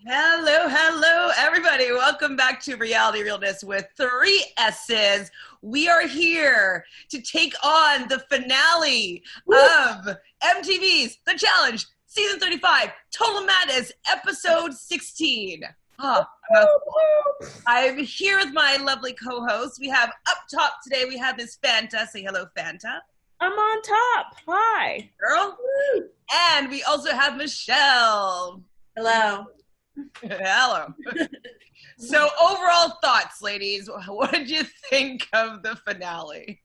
Hello, everybody. Welcome back to Realness with three S's. We are here to take on the finale of MTV's The Challenge, Season 35, Total Madness, Episode 16. I'm here with my lovely co-host. We have up top today, we have Miss Fanta. Say hello, Fanta. I'm on top. Hi. Girl. And we also have Michelle. Hello. Hello. So overall thoughts, ladies. What did you think of the finale?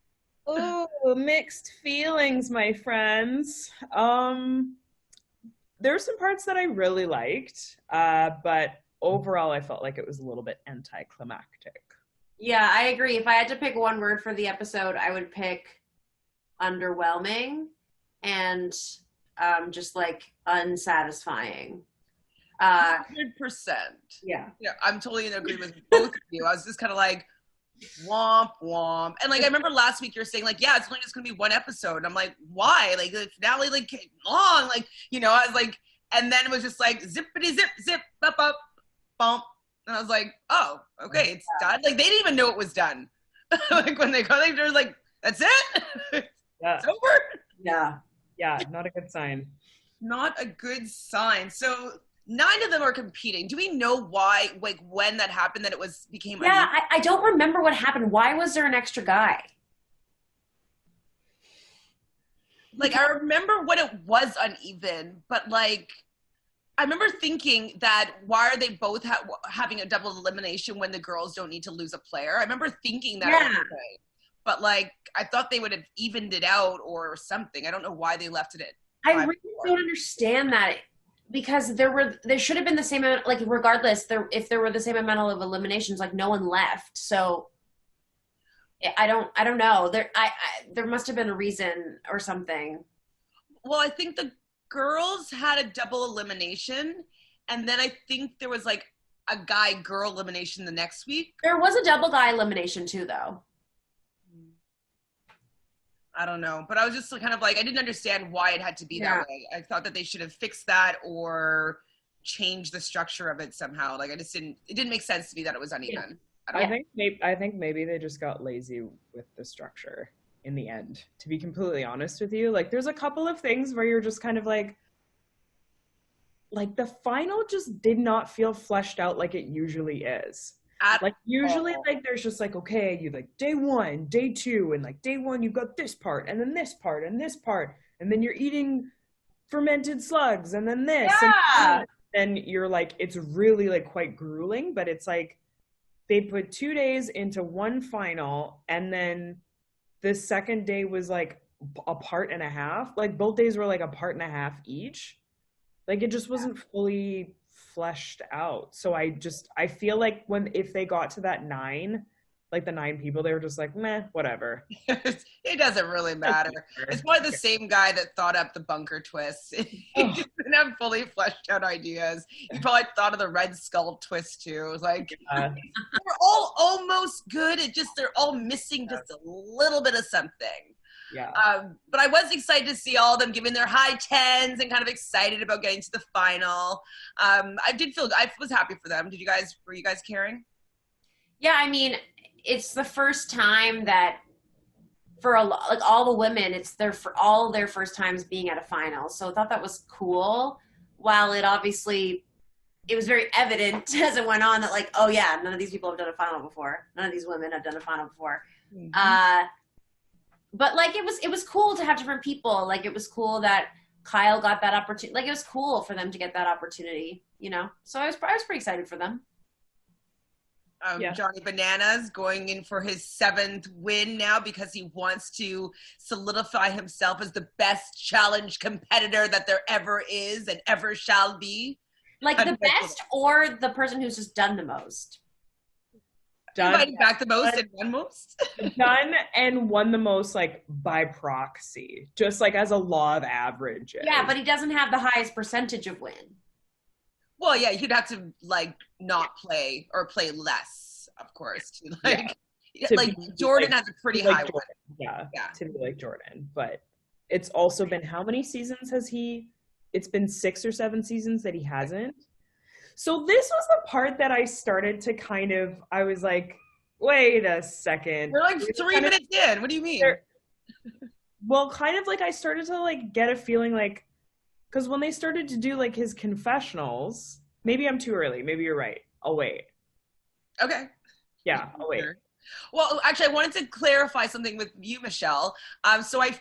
Oh, mixed feelings, my friends. There's some parts that I really liked, but overall I felt like it was a little bit anticlimactic. Yeah, I agree. If I had to pick one word for the episode, I would pick underwhelming and just like unsatisfying. 100%. Yeah, I'm totally in agreement with both of you. I was just kind of like, womp womp. And like I remember last week you were saying like, yeah, it's only just gonna be one episode. And I'm like, why? Like the finale like came long, like, you know, I was like, and then it was just like zippity zip zip up bump. And I was like, oh, okay, it's done. Like they didn't even know it was done. Like when they got like, they were like, that's it? Yeah. It's over? Yeah, not a good sign. Not a good sign. So 9 of them are competing. Do we know why, like when that happened, that it became yeah. I don't remember what happened. Why was there an extra guy? like I remember when it was uneven, but like I remember thinking that why are they both having a double elimination when the girls don't need to lose a player? I remember thinking that. Yeah. But like I thought they would have evened it out or something. I don't know why they left it at I really don't understand that. Because there should have been the same amount, like regardless, if there were the same amount of eliminations, like no one left. So I don't know. There must have been a reason or something. Well, I think the girls had a double elimination, and then I think there was like a guy-girl elimination the next week. There was a double guy elimination too, though. I don't know, but I was just kind of like, I didn't understand why it had to be that way. I thought that they should have fixed that or changed the structure of it somehow. Like it didn't make sense to me that it was uneven. Yeah. I think maybe they just got lazy with the structure in the end, to be completely honest with you. Like there's a couple of things where you're just kind of like the final just did not feel fleshed out like it usually is. Usually like there's just like, okay, you like day 1, day 2, and like day 1 you've got this part and then this part and this part, and then you're eating fermented slugs and then this, and you're like, it's really like quite grueling. But it's like they put 2 days into one final, and then the second day was like a part and a half. Like both days were like a part and a half each. Like it just wasn't fully fleshed out. So I feel like if they got to that 9, like the 9 people, they were just like, meh, whatever. It doesn't really matter. It's probably the same guy that thought up the bunker twist. He just didn't have fully fleshed out ideas. He probably thought of the Red Skull twist too. It was like, they're all almost good. They're all missing just a little bit of something. Yeah. But I was excited to see all of them giving their high 10s and kind of excited about getting to the final. I was happy for them. Were you guys caring? Yeah, I mean, it's the first time that for like all the women, it's all their first times being at a final. So I thought that was cool. While it was very evident as it went on that like, oh yeah, none of these people have done a final before. None of these women have done a final before. Mm-hmm. But like it was cool to have different people. Like it was cool that Kyle got that opportunity. Like it was cool for them to get that opportunity, you know. So I was pretty excited for them. Johnny Bananas going in for his 7th win now because he wants to solidify himself as the best challenge competitor that there ever is and ever shall be. Like the best or the person who's just done the most. Fighting back the most and won most. Done and won the most, like by proxy, just like as a law of averages. Yeah, but he doesn't have the highest percentage of win. Well, yeah, you'd have to like not play or play less, of course. Jordan has a pretty high win. Yeah, to be like Jordan, but it's also been how many seasons has he? It's been 6 or 7 seasons that he hasn't. So this was the part that I started to I was like, wait a second. We're like 3 minutes in. What do you mean? Well, kind of like I started to like get a feeling like, because when they started to do like his confessionals, maybe I'm too early. Maybe you're right. I'll wait. Okay. Yeah, I'll wait. Well, actually, I wanted to clarify something with you, Michelle. So I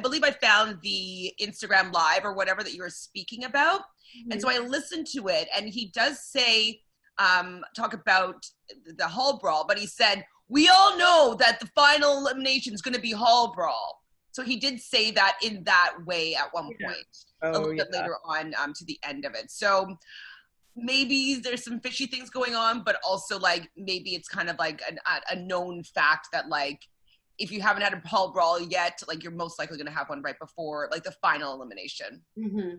believe I found the Instagram Live or whatever that you were speaking about. Mm-hmm. And so I listened to it, and he does say, talk about the hall brawl, but he said, we all know that the final elimination is going to be hall brawl. So he did say that in that way at one point, a little bit later on to the end of it. So maybe there's some fishy things going on, but also like maybe it's kind of like a known fact that like if you haven't had a hall brawl yet, like you're most likely going to have one right before like the final elimination. Mm-hmm.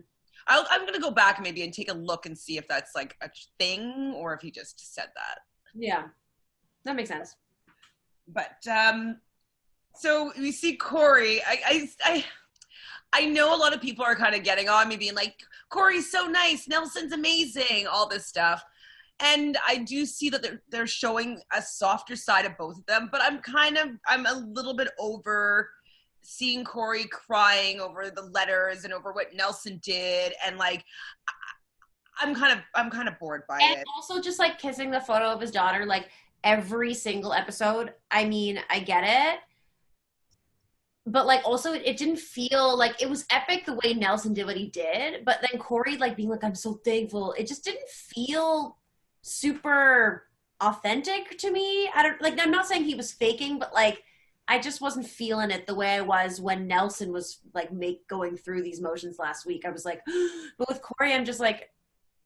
I'm going to go back maybe and take a look and see if that's like a thing or if he just said that. Yeah, that makes sense. But so we see Corey. I know a lot of people are kind of getting on me being like, Corey's so nice, Nelson's amazing, all this stuff. And I do see that they're showing a softer side of both of them, but I'm a little bit over seeing Corey crying over the letters and over what Nelson did. And like, I'm kind of bored by it. And also just like kissing the photo of his daughter, like every single episode. I mean, I get it. But like also it didn't feel like it was epic the way Nelson did what he did, but then Corey like being like, I'm so thankful. It just didn't feel super authentic to me. I'm not saying he was faking, but like I just wasn't feeling it the way I was when Nelson was like going through these motions last week. I was like, but with Corey, I'm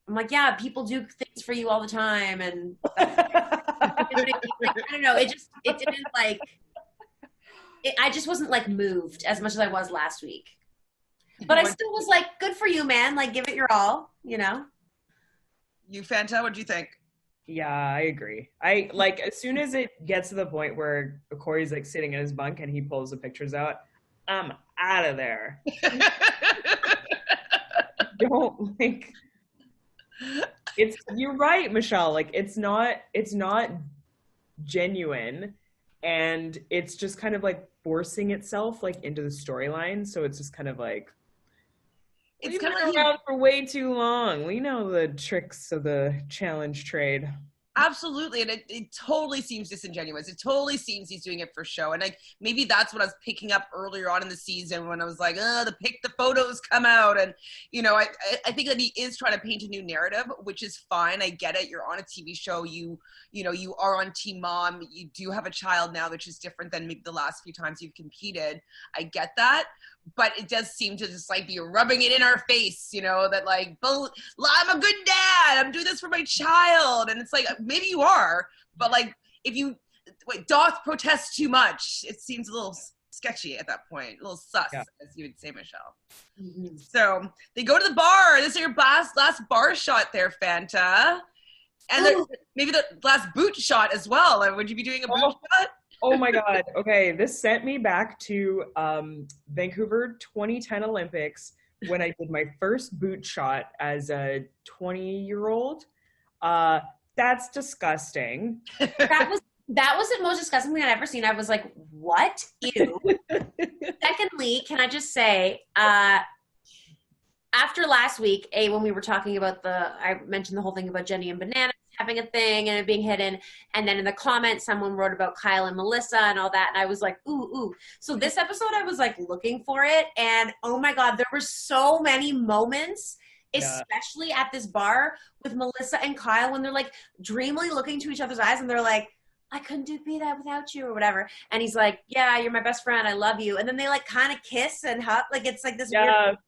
like, yeah, people do things for you all the time, and I don't know. It didn't like. I just wasn't like moved as much as I was last week, but I still was like, good for you, man. Like, give it your all, you know? You, Fanta, what do you think? Yeah, I agree. I like as soon as it gets to the point where Corey's like sitting in his bunk and he pulls the pictures out, I'm out of there. Don't like you're right, Michelle. Like it's not genuine. And it's just kind of like forcing itself like into the storyline. So it's just kind of like, it's kind of around for way too long. We know the tricks of the challenge trade. Absolutely. And it totally seems disingenuous. It totally seems he's doing it for show. And like maybe that's what I was picking up earlier on in the season when I was like, the photos come out. And, you know, I think that he is trying to paint a new narrative, which is fine. I get it. You're on a TV show. You know, you are on Teen Mom. You do have a child now, which is different than maybe the last few times you've competed. I get that. But it does seem to just like be rubbing it in our face, you know, that like, I'm a good dad. I'm doing this for my child. And it's like, maybe you are, but like if you doth protest too much, it seems a little sketchy at that point, a little sus, as you would say, Michelle. Mm-hmm. So they go to the bar. This is your last bar shot there, Fanta. And maybe the last boot shot as well. Would you be doing a boot shot? Oh my God. Okay. This sent me back to Vancouver 2010 Olympics when I did my first boot shot as a 20-year-old. That's disgusting. That was the most disgusting thing I'd ever seen. I was like, what? Ew. Secondly, can I just say, after last week, when we were talking about I mentioned the whole thing about Jenny and Bananas having a thing and it being hidden, and then in the comments someone wrote about Kyle and Melissa and all that, and I was like, ooh. So this episode I was like looking for it, and oh my God, there were so many moments, especially at this bar with Melissa and Kyle when they're like dreamily looking to each other's eyes and they're like, I couldn't be that without you or whatever, and he's like, yeah, you're my best friend, I love you, and then they like kind of kiss and hug, like it's like this weird.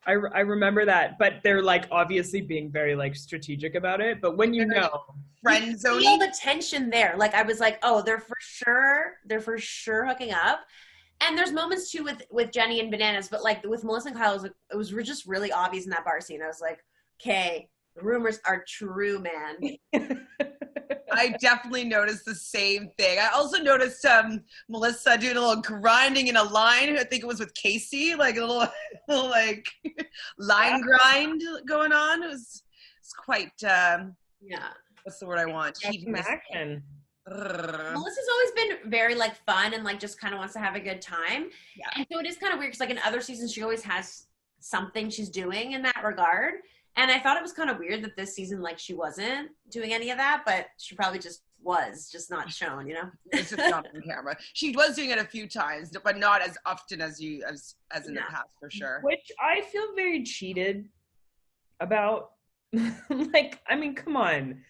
I remember that, but they're like obviously being very like strategic about it. But when you know, friend zone, feel the tension there. Like I was like, oh, they're for sure hooking up. And there's moments too with Jenny and Bananas, but like with Melissa and Kyle, it was just really obvious in that bar scene. I was like, okay, the rumors are true, man. I definitely noticed the same thing. I also noticed Melissa doing a little grinding in a line. I think it was with Casey, like a little like line grind going on. It's quite, what's the word I want? Action. Melissa's always been very like fun and like just kind of wants to have a good time. Yeah. And so it is kind of weird because like in other seasons she always has something she's doing in that regard. And I thought it was kind of weird that this season like she wasn't doing any of that, but she probably just not shown, you know? It's just not on camera. She was doing it a few times, but not as often as in the past, for sure. Which I feel very cheated about. Like, I mean, come on.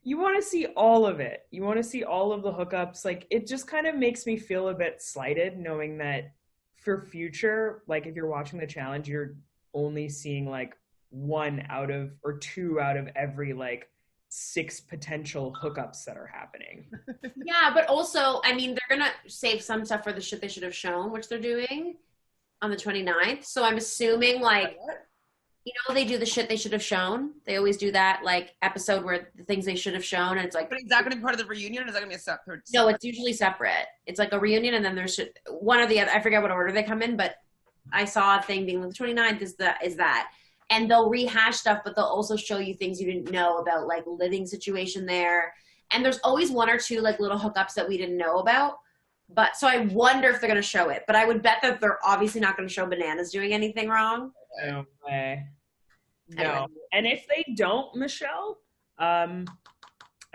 You want to see all of it. You want to see all of the hookups. Like, it just kind of makes me feel a bit slighted knowing that for future, like if you're watching the challenge, you're only seeing like 1 out of or 2 out of every like 6 potential hookups that are happening. Yeah, but also, I mean, they're gonna save some stuff for the shit they should have shown, which they're doing on the 29th. So I'm assuming like, you know, they do the shit they should have shown. They always do that like episode where the things they should have shown, and it's like. But is that going to be part of the reunion, or is that going to be a separate? No, it's usually separate. It's like a reunion, and then there's one or the other. I forget what order they come in, but I saw a thing being the 29th is that. And they'll rehash stuff, but they'll also show you things you didn't know about, like living situation there. And there's always 1 or 2 like little hookups that we didn't know about. But so I wonder if they're going to show it. But I would bet that they're obviously not going to show Bananas doing anything wrong. No way. No. Anyway. And if they don't, Michelle, I'm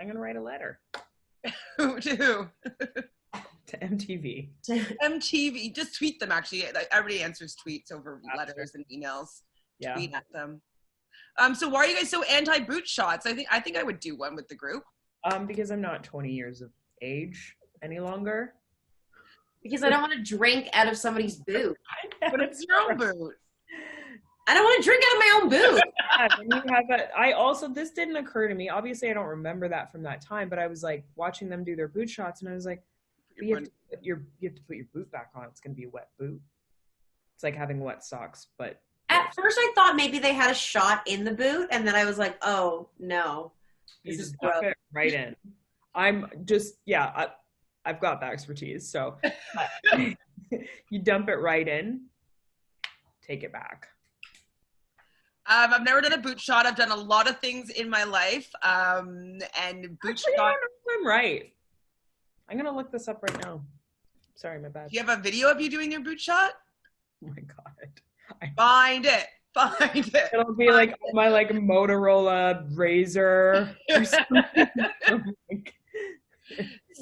going to write a letter. To who? To MTV. MTV. Just tweet them, actually. Like, everybody answers tweets over letters and emails. Yeah. Tweet at them. So why are you guys so anti-boot shots? I think I would do one with the group. Because I'm not 20 years of age any longer. Because I don't want to drink out of somebody's boot. But it's your own boot. I don't want to drink out of my own boot. This didn't occur to me. Obviously, I don't remember that from that time, but I was like watching them do their boot shots, and I was like, you have to put your boot back on. It's going to be a wet boot. It's like having wet socks, but. At first, I thought maybe they had a shot in the boot, and then I was like, "Oh no, this is dump it right in." I'm just I've got the expertise, so you dump it right in, take it back. I've never done a boot shot. I've done a lot of things in my life, and boot shot. I don't know if I'm right. I'm gonna look this up right now. Sorry, my bad. Do you have a video of you doing your boot shot? Oh my god. Find it. It'll be like my like Motorola Razor. Or something.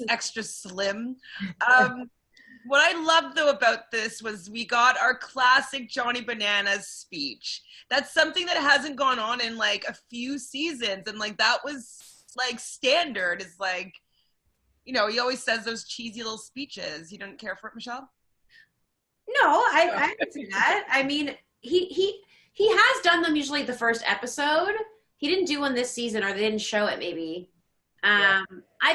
Extra slim. What I loved though about this was we got our classic Johnny Bananas speech. That's something that hasn't gone on in like a few seasons, and like that was like standard. Is like, you know, he always says those cheesy little speeches. You don't care for it, Michelle? No, I can see that. I mean, he has done them usually the first episode. He didn't do one this season, or they didn't show it maybe. I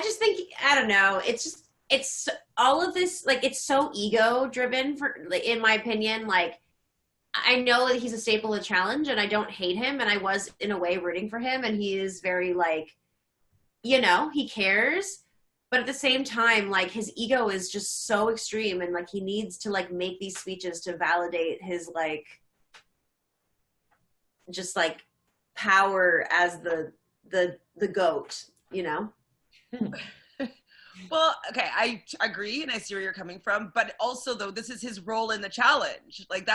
just think, I don't know. It's all of this, like, it's so ego driven for, like, in my opinion. Like, I know that he's a staple of the challenge, and I don't hate him, and I was in a way rooting for him, and he is very like, you know, he cares. But at the same time, like, his ego is just so extreme, and like he needs to like make these speeches to validate his like just like power as the goat, you know? Well, okay, I agree, and I see where you're coming from, but also though, this is his role in the challenge. Like,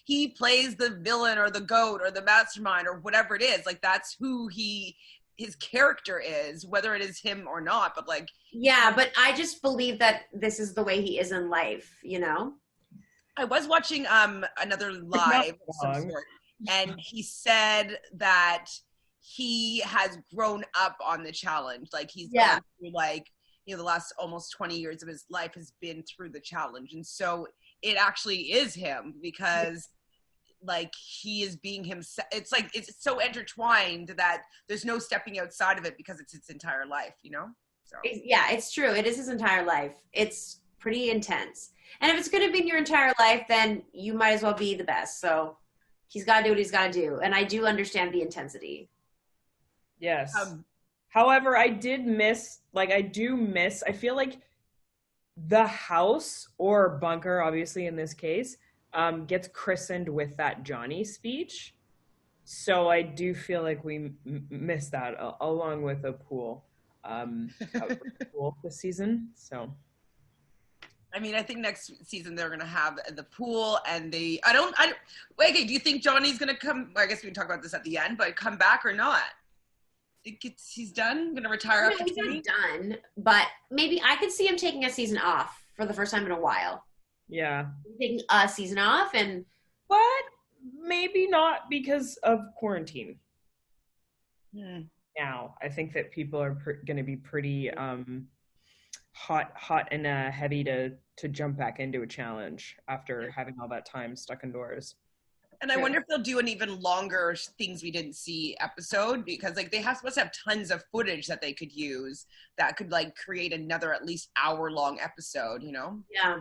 he plays the villain or the goat or the mastermind or whatever it is. Like, that's who his character is, whether it is him or not, but like. Yeah, but I just believe that this is the way he is in life, you know? I was watching another live of some sort, and he said that he has grown up on the challenge. Like, he's gone through, like, you know, the last almost 20 years of his life has been through the challenge. And so it actually is him, because like he is being himself. It's like, it's so intertwined that there's no stepping outside of it, because it's its entire life, you know? So yeah, it's true. It is his entire life. It's pretty intense. And if it's going to be in your entire life, then you might as well be the best. So he's got to do what he's got to do. And I do understand the intensity. Yes. However, I do miss, I feel like the house, or bunker, obviously in this case, gets christened with that Johnny speech. So I do feel like we missed that along with a pool, pool this season. So. I mean, I think next season they're gonna have the pool and okay, do you think Johnny's gonna come? Well, I guess we can talk about this at the end, but come back or not? He's done? Gonna retire after he's 20? not done, but maybe I could see him taking a season off for the first time in a while. Yeah. Taking a season off but maybe not because of quarantine. Now, I think that people are going to be pretty hot and heavy to jump back into a challenge after having all that time stuck indoors. And I wonder if they'll do an even longer things we didn't see episode, because like they supposed to have tons of footage that they could use that could like create another at least hour-long episode, you know? Yeah.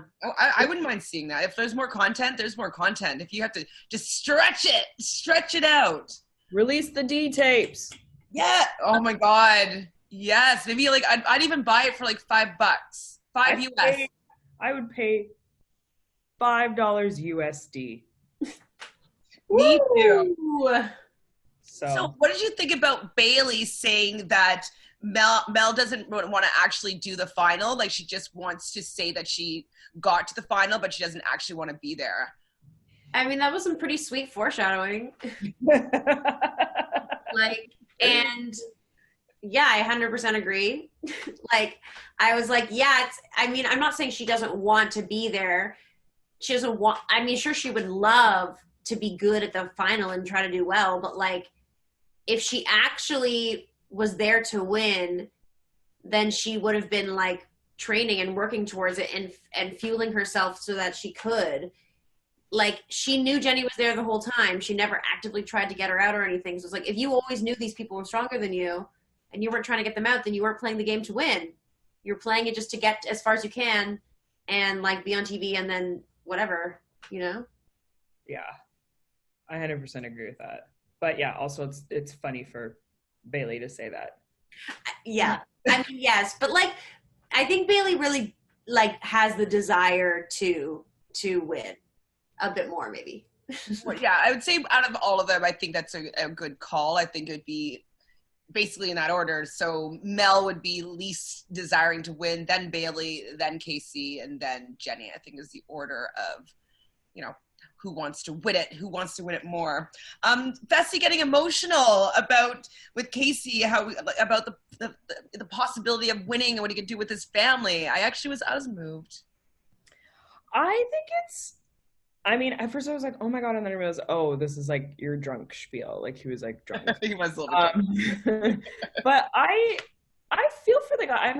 I wouldn't mind seeing that. If there's more content, there's more content. If you have to just stretch it out. Release the D tapes. Yeah. Oh my God. Yes. Maybe like I'd even buy it for like $5. $5 US. I would pay $5 USD. Me too. So what did you think about Bailey saying that Mel doesn't want to actually do the final? Like she just wants to say that she got to the final, but she doesn't actually want to be there. I mean, that was some pretty sweet foreshadowing. And yeah, I 100% agree. I was like, yeah, I'm not saying she doesn't want to be there. She doesn't want, sure she would love to be good at the final and try to do well, but like if she actually was there to win, then she would have been like training and working towards it and fueling herself so that she could. Like she knew Jenny was there the whole time. She never actively tried to get her out or anything. So it's like if you always knew these people were stronger than you and you weren't trying to get them out, then you weren't playing the game to win. You're playing it just to get as far as you can and like be on TV and then whatever, you know? Yeah. I 100% agree with that. But yeah, also it's funny for Bailey to say that. Yeah. Yes, but like I think Bailey really like has the desire to win a bit more maybe. Well, yeah, I would say out of all of them, I think that's a good call. I think it would be basically in that order. So Mel would be least desiring to win, then Bailey, then Casey, and then Jenny, I think is the order of, you know, who wants to win it more. Fessy getting emotional with Casey, about the possibility of winning and what he could do with his family. I was moved. I think at first I was like, oh my God, and then I realized, oh, this is like your drunk spiel. Like he was like drunk. He was a little drunk. But I feel for the guy.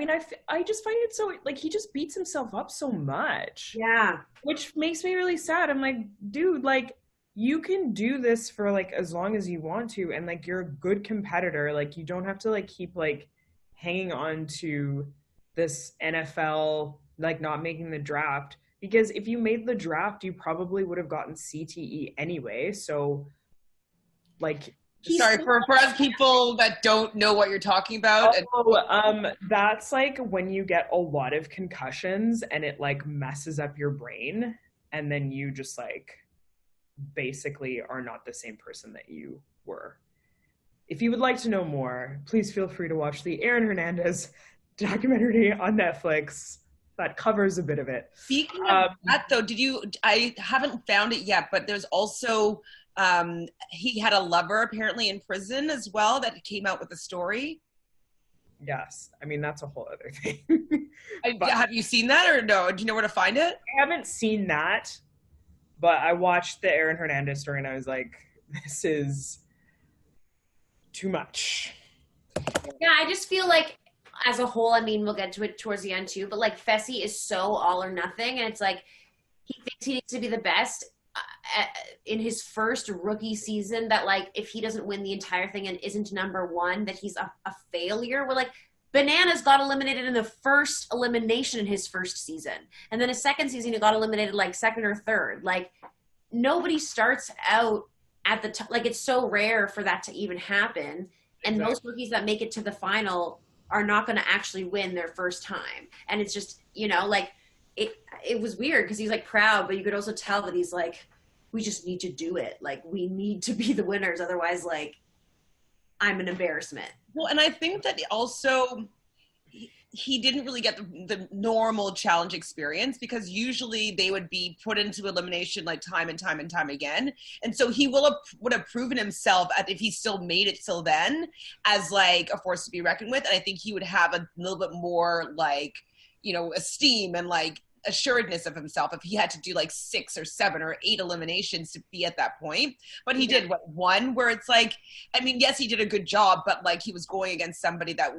I just find it so, like, he just beats himself up so much. Yeah. Which makes me really sad. I'm like, dude, like, you can do this for, like, as long as you want to, and, like, you're a good competitor. Like, you don't have to, like, keep, like, hanging on to this NFL, like, not making the draft. Because if you made the draft, you probably would have gotten CTE anyway. So, like... Sorry, for us people that don't know what you're talking about. That's like when you get a lot of concussions and it like messes up your brain, and then you just like basically are not the same person that you were. If you would like to know more, please feel free to watch the Aaron Hernandez documentary on Netflix that covers a bit of it. Speaking of that though, I haven't found it yet, but there's also he had a lover apparently in prison as well that came out with a story. Yes. That's a whole other thing. Have you seen that or no? Do you know where to find it? I haven't seen that, but I watched the Aaron Hernandez story and I was like, this is too much. Yeah, I just feel like as a whole, we'll get to it towards the end too, but like Fessy is so all or nothing, and it's like he thinks he needs to be the best in his first rookie season, that like if he doesn't win the entire thing and isn't number one, that he's a failure. We're like, Bananas got eliminated in the first elimination in his first season, and then his second season he got eliminated like second or third. Like nobody starts out at the top. Like it's so rare for that to even happen, and most rookies that make it to the final are not going to actually win their first time. And it's just, like it was weird because he's like proud, but you could also tell that he's like we just need to do it. Like, we need to be the winners. Otherwise, like, I'm an embarrassment. Well, and I think that also he didn't really get the normal challenge experience, because usually they would be put into elimination like time and time and time again. And so he would have proven himself, if he still made it till then, as like a force to be reckoned with. And I think he would have a little bit more like, you know, esteem and like assuredness of himself if he had to do like 6 or 7 or 8 eliminations to be at that point. But he did one, where it's like, I mean, yes, he did a good job, but like he was going against somebody that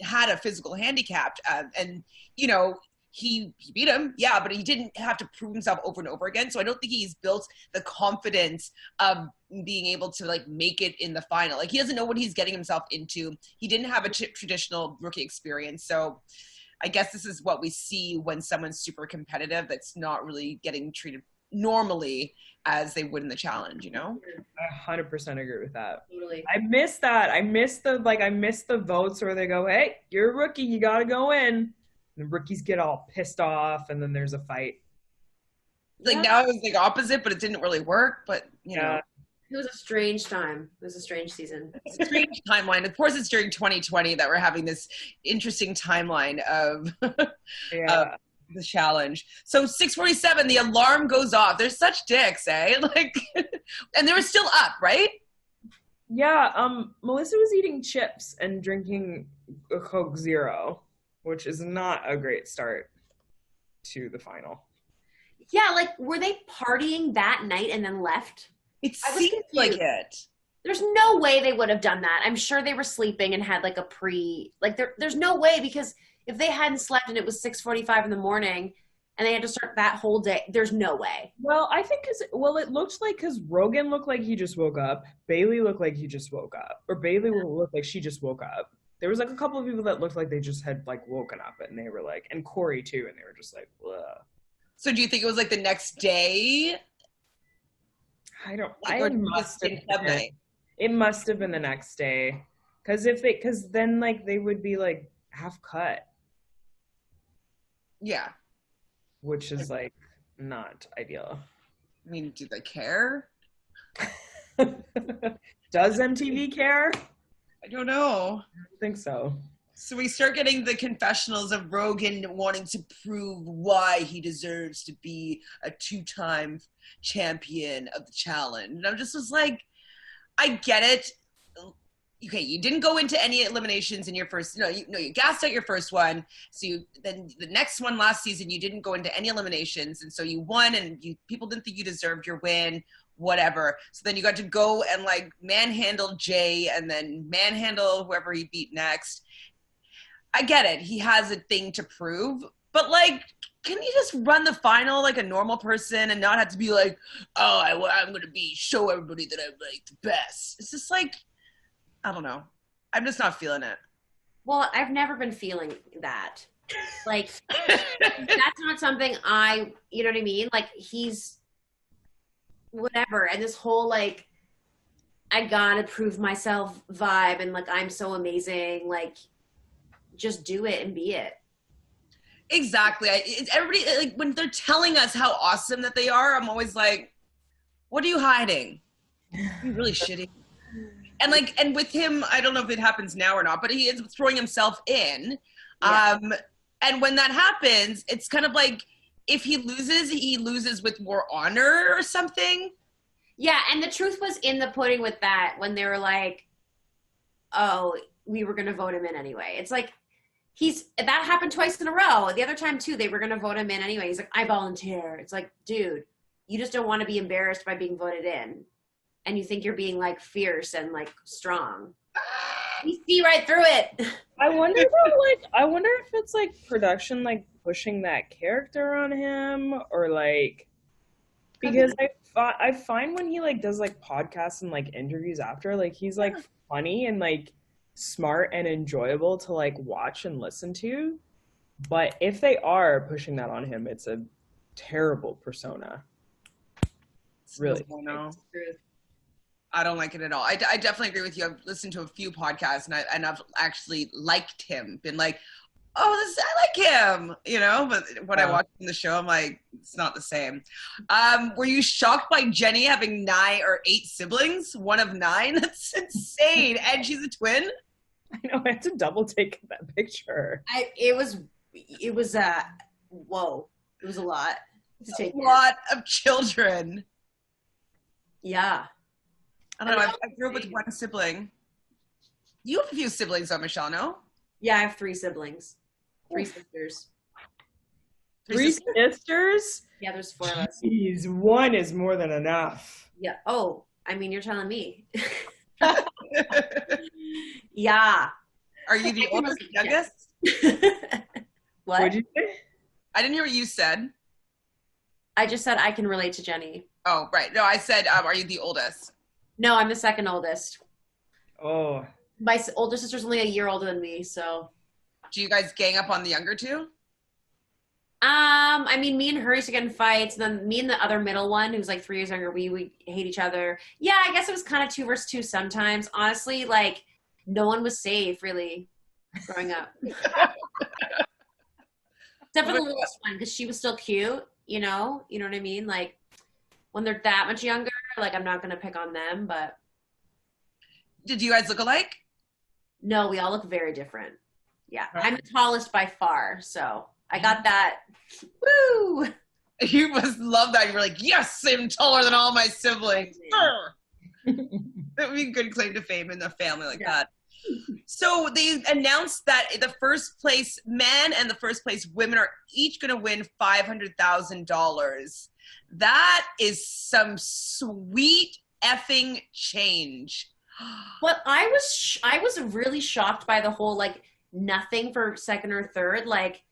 had a physical handicap, and you know, he beat him, yeah, but he didn't have to prove himself over and over again. So I don't think he's built the confidence of being able to like make it in the final. Like, he doesn't know what he's getting himself into. He didn't have a traditional rookie experience. So I guess this is what we see when someone's super competitive that's not really getting treated normally as they would in the challenge, you know? I 100% agree with that. Totally. I miss that. I miss the votes where they go, hey, you're a rookie, you gotta go in. And the rookies get all pissed off, and then there's a fight. Like, now it was like opposite, but it didn't really work. But you know, it was a strange time. It was a strange season. It's a strange timeline. Of course, it's during 2020 that we're having this interesting timeline of the challenge. So 6:47, the alarm goes off. They're such dicks, eh? Like, and they were still up, right? Yeah. Melissa was eating chips and drinking a Coke Zero, which is not a great start to the final. Yeah, like, were they partying that night and then left? It seems like it. There's no way they would have done that. I'm sure they were sleeping and had like a there's no way, because if they hadn't slept and it was 6:45 in the morning and they had to start that whole day, there's no way. Well, I think it looked like, because Rogan looked like he just woke up. Bailey looked like he just woke up. Or Bailey looked like she just woke up. There was like a couple of people that looked like they just had like woken up, and they were like, and Corey too, and they were just like, ugh. So do you think it was like the next day? It must have been the next day, because then like they would be like half cut. Yeah, which is like not ideal. I mean, do they care? Does MTV care? I don't know. I don't think so. So we start getting the confessionals of Rogan wanting to prove why he deserves to be a 2-time champion of the challenge. And I just was like, I get it. Okay, you didn't go into any eliminations in your first, you gassed out your first one. So then the next one last season, you didn't go into any eliminations. And so you won, and people didn't think you deserved your win, whatever. So then you got to go and like manhandle Jay, and then manhandle whoever he beat next. I get it. He has a thing to prove, but like, can you just run the final like a normal person and not have to be like, oh, I'm going to show everybody that I'm like the best. It's just like, I don't know. I'm just not feeling it. Well, I've never been feeling that. Like, that's not something you know what I mean? Like, he's whatever. And this whole like, I gotta prove myself vibe, and like, I'm so amazing. Like, just do it and be it. Exactly. Everybody, like, when they're telling us how awesome that they are, I'm always like, what are you hiding? You're really shitty. And like, and with him, I don't know if it happens now or not, but he is throwing himself in. Yeah. And when that happens, it's kind of like, if he loses with more honor or something. Yeah, and the truth was in the pudding with that, when they were like, oh, we were going to vote him in anyway. It's like, that happened twice in a row. The other time too, they were going to vote him in anyway. He's like, I volunteer. It's like, dude, you just don't want to be embarrassed by being voted in. And you think you're being like fierce and like strong. We see right through it. I wonder if it's like production like pushing that character on him, or like, because I find when he like does like podcasts and like interviews after, like he's like funny and like smart and enjoyable to like watch and listen to. But if they are pushing that on him, it's a terrible persona. Really. I don't like it at all. I definitely agree with you. I've listened to a few podcasts, and I've actually liked him. Been like, oh, I like him, you know, but when I Yeah. watched the show, I'm like, it's not the same. Were you shocked by Jenny having 9 or 8 siblings? One of 9? That's insane. And she's a twin? I know, I had to double take that picture. It was whoa. It was a lot to take A lot of children. Yeah. I don't know. I grew up with one sibling. You have a few siblings, though, Michelle, no? Yeah, I have 3 siblings. 3 sisters. 3 sisters? Yeah, there's 4 of us. Jeez, 1 is more than enough. Yeah. Oh, I mean, you're telling me. Yeah. Are you the oldest, youngest? What? What'd you say? I didn't hear what you said. I just said I can relate to Jenny. Oh, right. No, I said, are you the oldest? No, I'm the second oldest. Oh. My older sister's only a year older than me, so. Do you guys gang up on the younger two? I mean, me and her used to get in fights, and then me and the other middle one, who's like 3 years younger, we hate each other. Yeah, I guess it was kind of 2 versus 2 sometimes. Honestly, like, no one was safe, really, growing up. Except for the littlest one, because she was still cute, you know? You know what I mean? Like, when they're that much younger, like, I'm not going to pick on them, but. Did you guys look alike? No, we all look very different. Yeah, I'm the tallest by far, so I got that. Woo! You must love that. You're like, yes, I'm taller than all my siblings. That would be a good claim to fame in a family like that. So they announced that the first place men and the first place women are each going to win $500,000. That is some sweet effing change. But I was really shocked by the whole, like, nothing for second or third. Like,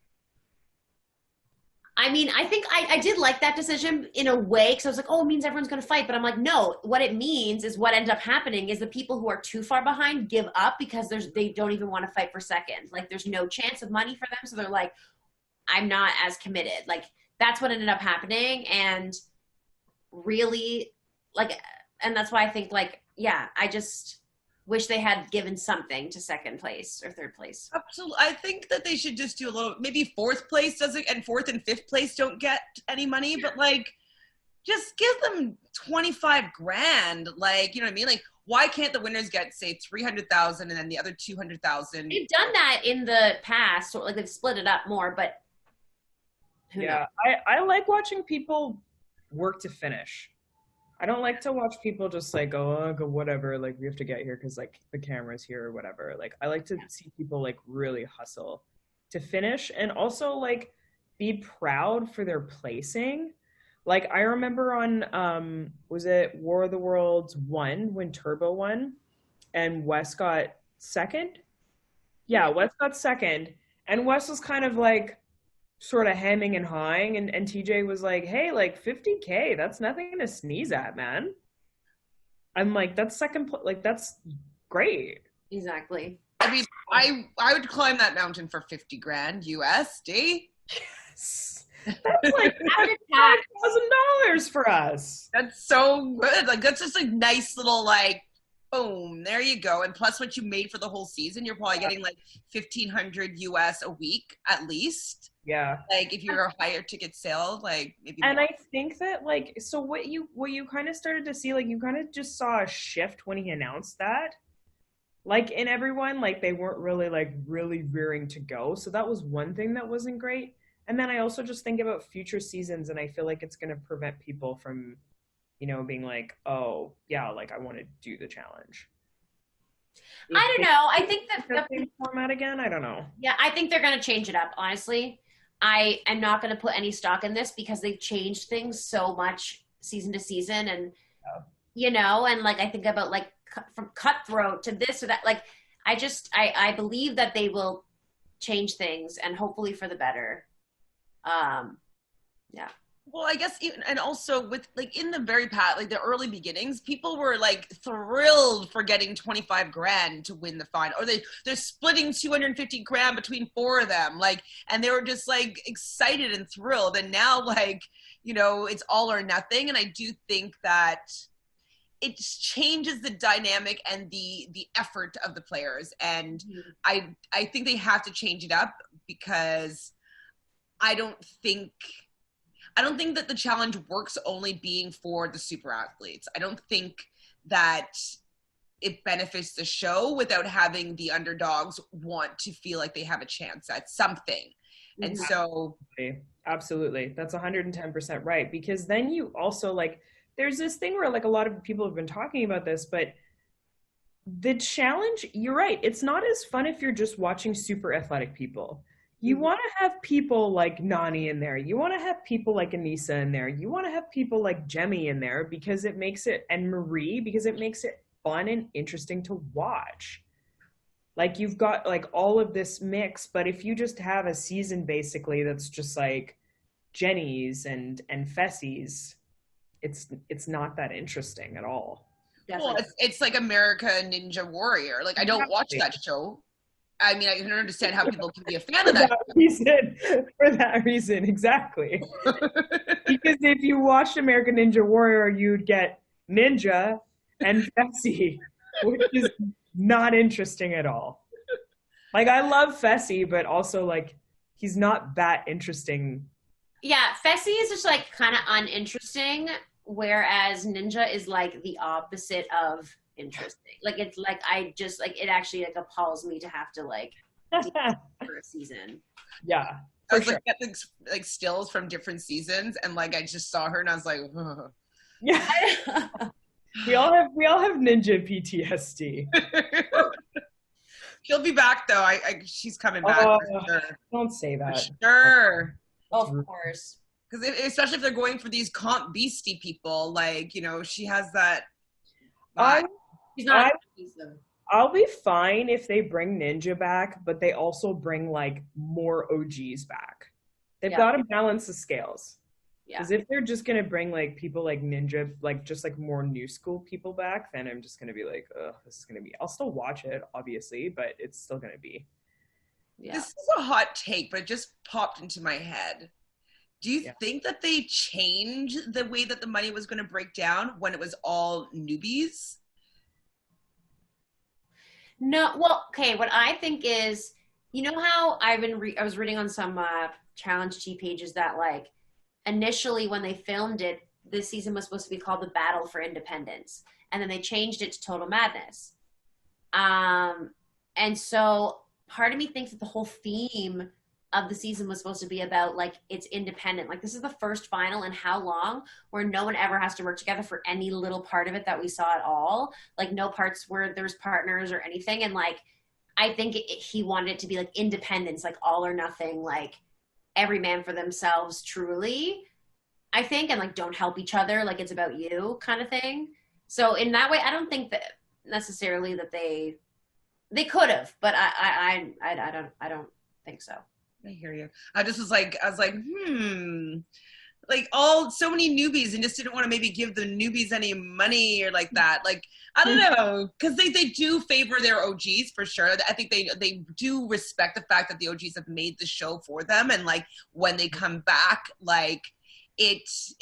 I mean, I think I did like that decision in a way, because I was like, oh, it means everyone's going to fight. But I'm like, no, what it means is what ended up happening is the people who are too far behind give up because they don't even want to fight for second. Like, there's no chance of money for them. So they're like, I'm not as committed. Like, that's what ended up happening. And really, like, and that's why I think, like, yeah, I just wish they had given something to second place or third place. Absolutely. I think that they should just do a little, maybe fourth place doesn't, and fourth and fifth place don't get any money, but like, just give them 25 grand. Like, you know what I mean? Like, why can't the winners get, say, 300,000 and then the other 200,000? They've done that in the past, or like they've split it up more, but who knows? I like watching people work to finish. I don't like to watch people just like go whatever, like we have to get here because like the camera's here or whatever. Like I like to see people like really hustle to finish and also like be proud for their placing. Like I remember on was it War of the Worlds 1 when Turbo won and Wes got second? Yeah, Wes got second and Wes was kind of like sort of hemming and hawing and TJ was like, hey, like 50K, that's nothing to sneeze at, man. I'm like, that's like that's great. Exactly. I mean, I would climb that mountain for 50 grand USD. Yes. That's like $1,000 for us. That's so good. Like that's just a nice little like boom, there you go. And plus what you made for the whole season, you're probably getting like 1,500 US a week at least. Yeah. Like if you're a higher ticket sale, like maybe and more. I think that like so what you kind of started to see, like you kind of just saw a shift when he announced that. Like in everyone, like they weren't really rearing to go. So that was one thing that wasn't great. And then I also just think about future seasons and I feel like it's gonna prevent people from, you know, being like, oh yeah, like I want to do the challenge. I don't know. I think that the same format again. I don't know. Yeah, I think they're gonna change it up. Honestly, I am not gonna put any stock in this because they've changed things so much season to season, and you know, and like I think about like from Cutthroat to this or that. Like I believe that they will change things and hopefully for the better. Yeah. Well, I guess even, and also with like in the very like the early beginnings, people were like thrilled for getting 25 grand to win the final, or they're splitting 250 grand between 4 of them, like, and they were just like excited and thrilled. And now, like, you know, it's all or nothing. And I do think that it changes the dynamic and the effort of the players. And I think they have to change it up, because I don't think that the challenge works only being for the super athletes. I don't think that it benefits the show without having the underdogs want to feel like they have a chance at something. And so absolutely, that's 110% right, because then you also, like, there's this thing where, like, a lot of people have been talking about this, but the challenge, you're right, it's not as fun if you're just watching super athletic people. You want to have people like Nani in there. You want to have people like Anissa in there. You want to have people like Jemmy in there, because it makes it, and Marie, because it makes it fun and interesting to watch. Like, you've got like all of this mix, but if you just have a season basically that's just like Jenny's and Fessie's, it's not that interesting at all. Definitely. Well, it's like America Ninja Warrior. Like, I don't watch that show. I mean, I can understand how people can be a fan of that. For that reason, exactly. Because if you watched American Ninja Warrior, you'd get Ninja and Fessy, which is not interesting at all. Like, I love Fessy, but also, like, he's not that interesting. Yeah, Fessy is just, like, kind of uninteresting, whereas Ninja is, like, the opposite of interesting. Like, it's like, I just, like, it actually, like, appalls me to have to, like, for a season. Yeah. I was like, getting like stills from different seasons, and like I just saw her and I was like, ugh. Yeah. we all have ninja PTSD. She'll be back though. She's coming back for sure. Don't say that. For sure. Of course. Because especially if they're going for these comp beastie people, like, you know, she has that. She's not. I'll be fine if they bring Ninja back, but they also bring like more OGs back. They've got to balance the scales. Because if they're just gonna bring like people like Ninja, like just like more new school people back, then I'm just gonna be like, ugh, this is gonna be. I'll still watch it, obviously, but it's still gonna be. Yeah. This is a hot take, but it just popped into my head. Do you think that they changed the way that the money was going to break down when it was all newbies? No, well, okay. What I think is, you know how I was reading on some challenge T pages that, like, initially when they filmed it, this season was supposed to be called the Battle for Independence, and then they changed it to Total Madness. And so part of me thinks that the whole theme of the season was supposed to be about, like, it's independent. Like, this is the first final in how long where no one ever has to work together for any little part of it that we saw at all. Like, no parts where there's partners or anything. And, like, I think he wanted it to be, like, independence, like, all or nothing, like, every man for themselves, truly, I think, and, like, don't help each other, like, it's about you kind of thing. So in that way, I don't think that necessarily that they could have, but I don't think so. I hear you. I was like, like so many newbies, and just didn't want to maybe give the newbies any money or like that. Like, I don't know, because they do favor their OGs for sure. I think they do respect the fact that the OGs have made the show for them, and like when they come back, like it's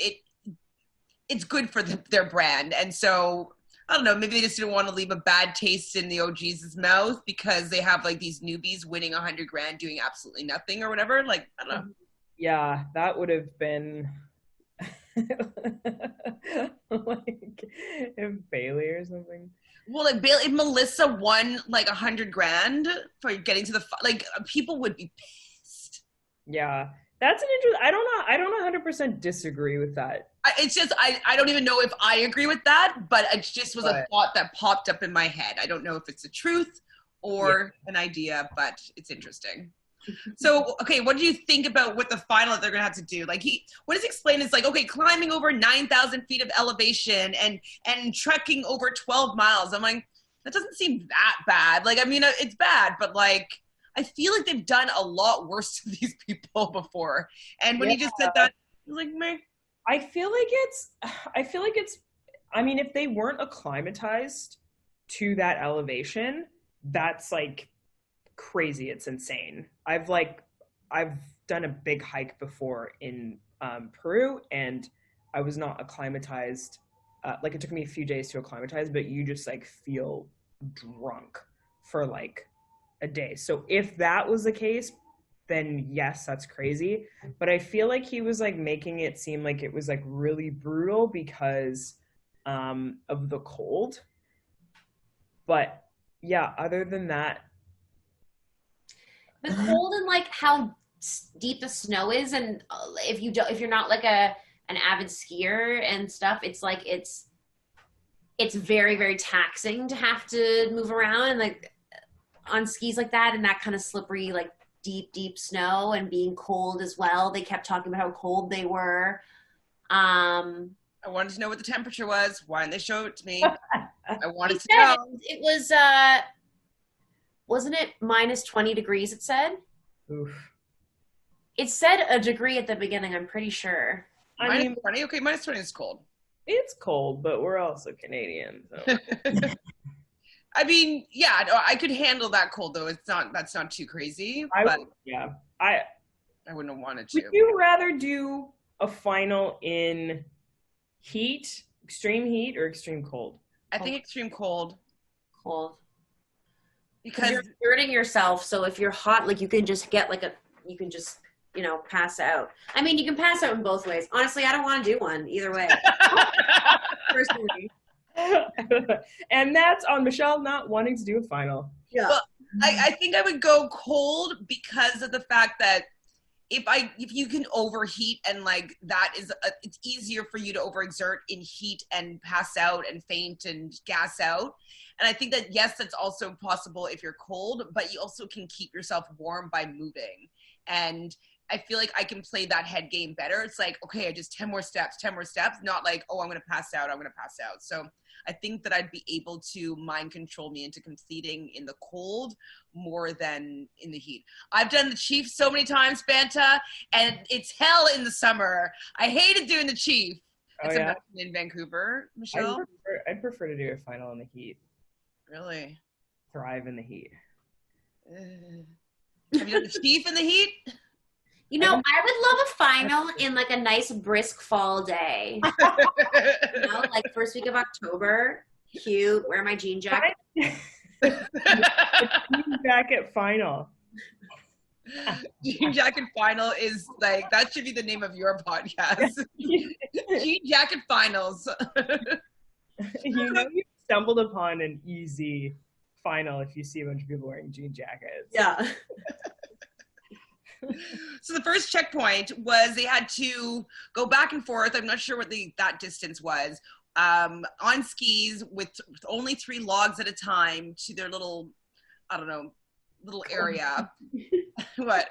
good for their brand. And so I don't know, maybe they just didn't want to leave a bad taste in the OG's mouth because they have like these newbies winning $100,000 doing absolutely nothing or whatever. Like, I don't know. Yeah, that would have been like if Bailey or something. Well, like Bailey, if Melissa won like $100,000 for getting to the like, people would be pissed. Yeah, that's an interesting. I don't 100% disagree with that. It's just I don't even know if I agree with that, but it just was a thought that popped up in my head. I don't know if it's the truth or an idea, but it's interesting. So, okay, what do you think about what the final that they're going to have to do? Like, what he's explained is like, okay, climbing over 9,000 feet of elevation and trekking over 12 miles. I'm like, that doesn't seem that bad. Like, I mean, it's bad, but like, I feel like they've done a lot worse to these people before. And when he just said that, I was like, meh. I feel like it's, I mean, if they weren't acclimatized to that elevation, that's like crazy. It's insane. I've done a big hike before in Peru, and I was not acclimatized like it took me a few days to acclimatize, but you just like feel drunk for like a day. So if that was the case, then yes, that's crazy. But I feel like he was like making it seem like it was like really brutal because of the cold. But yeah, other than that, the cold and like how deep the snow is, and if you're not like an avid skier and stuff, it's like it's very, very taxing to have to move around and like on skis like that, and that kind of slippery like deep snow, and being cold as well. They kept talking about how cold they were. I wanted to know what the temperature was. Why didn't they show it to me? I wanted to know. It was wasn't it minus 20 degrees, it said? oof. It said a degree at the beginning, I'm pretty sure. I mean, -20? Okay, -20 is cold. it's cold, but we're also Canadian, so. I mean, yeah, no, I could handle that cold though. That's not too crazy. I wouldn't have wanted to. Would you rather do a final in heat, extreme heat, or extreme cold? I think extreme cold. Cold. Because you're hurting yourself, so if you're hot, like you can just pass out. I mean, you can pass out in both ways. Honestly, I don't want to do one either way. Personally. And that's on Michelle not wanting to do a final. Yeah. Well, I think I would go cold because of the fact that if you can overheat, and like that is it's easier for you to overexert in heat and pass out and faint and gas out. And I think that yes, that's also possible if you're cold, but you also can keep yourself warm by moving. And I feel like I can play that head game better. It's like, okay, just 10 more steps, not like, oh, I'm going to pass out. So I think that I'd be able to mind control me into completing in the cold more than in the heat. I've done the Chief so many times, Fanta, and it's hell in the summer. I hated doing the Chief. Oh, yeah? In Vancouver, Michelle? I'd prefer to do a final in the heat. Really? Thrive in the heat. Have you done the Chief in the heat? You know, I would love a final in like a nice brisk fall day. Like first week of October. Cute. Wear my jean jacket. Jean jacket final. Jean jacket final is like, that should be the name of your podcast. Jean jacket finals. You stumbled upon an easy final if you see a bunch of people wearing jean jackets. Yeah. So the first checkpoint was they had to go back and forth. I'm not sure what that distance was. On skis with only 3 logs at a time to their little, I don't know, little area. What?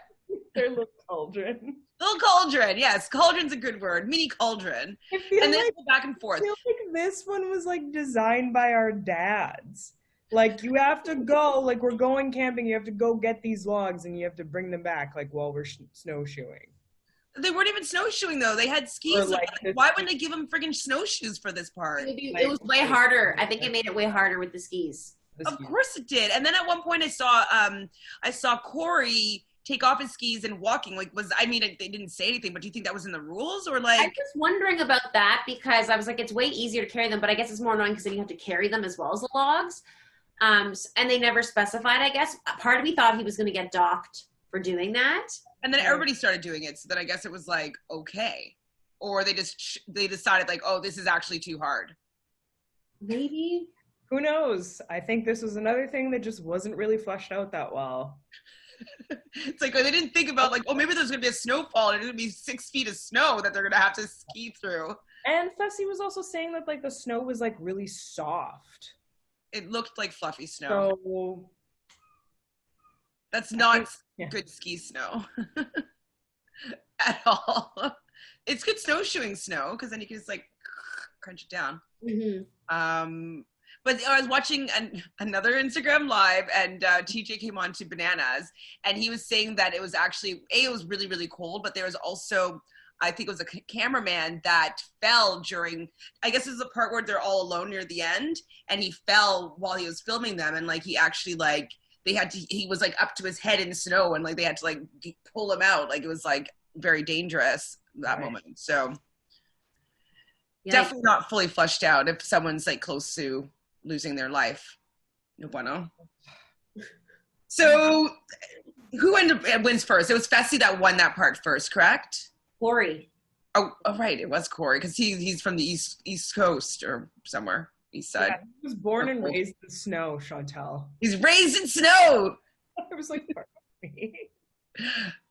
Their little cauldron. Little cauldron, yes. Cauldron's a good word. Mini cauldron. And then go back and forth. I feel like this one was like designed by our dads. Like, you have to go, like, we're going camping, you have to go get these logs, and you have to bring them back, like, while we're snowshoeing. They weren't even snowshoeing, though. They had skis. Like, why wouldn't they give them friggin' snowshoes for this part? It was way harder. I think it made it way harder with the skis. Of course it did. And then at one point I saw Corey take off his skis and walking. Like, they didn't say anything, but do you think that was in the rules, or like? I was wondering about that because I was like, it's way easier to carry them, but I guess it's more annoying because then you have to carry them as well as the logs. And they never specified, I guess. Part of me thought he was going to get docked for doing that. And then everybody started doing it. So then I guess it was like, okay. Or they decided like, oh, this is actually too hard. Maybe. Who knows? I think this was another thing that just wasn't really fleshed out that well. It's like, they didn't think about like, oh, maybe there's going to be a snowfall and it's going to be 6 feet of snow that they're going to have to ski through. And Fessy was also saying that like the snow was like really soft. It looked like fluffy snow. So that's not good ski snow at all. It's good snowshoeing snow because then you can just like crunch it down. Mm-hmm. But I was watching another Instagram live, and TJ came on to Bananas, and he was saying that it was actually it was really, really cold, but there was also, I think it was a cameraman that fell during, I guess it was the part where they're all alone near the end, and he fell while he was filming them, and like he actually like he was like up to his head in snow, and like they had to like pull him out, like it was like very dangerous that moment. So Definitely not fully flushed out if someone's like close to losing their life. No bueno. So who wins first? It was Fessy that won that part first, correct? Corey. Oh, right. It was Corey because he's from the East Coast or somewhere. East side. Yeah, he was born and raised in snow, Chantele. He's raised in snow. I was like,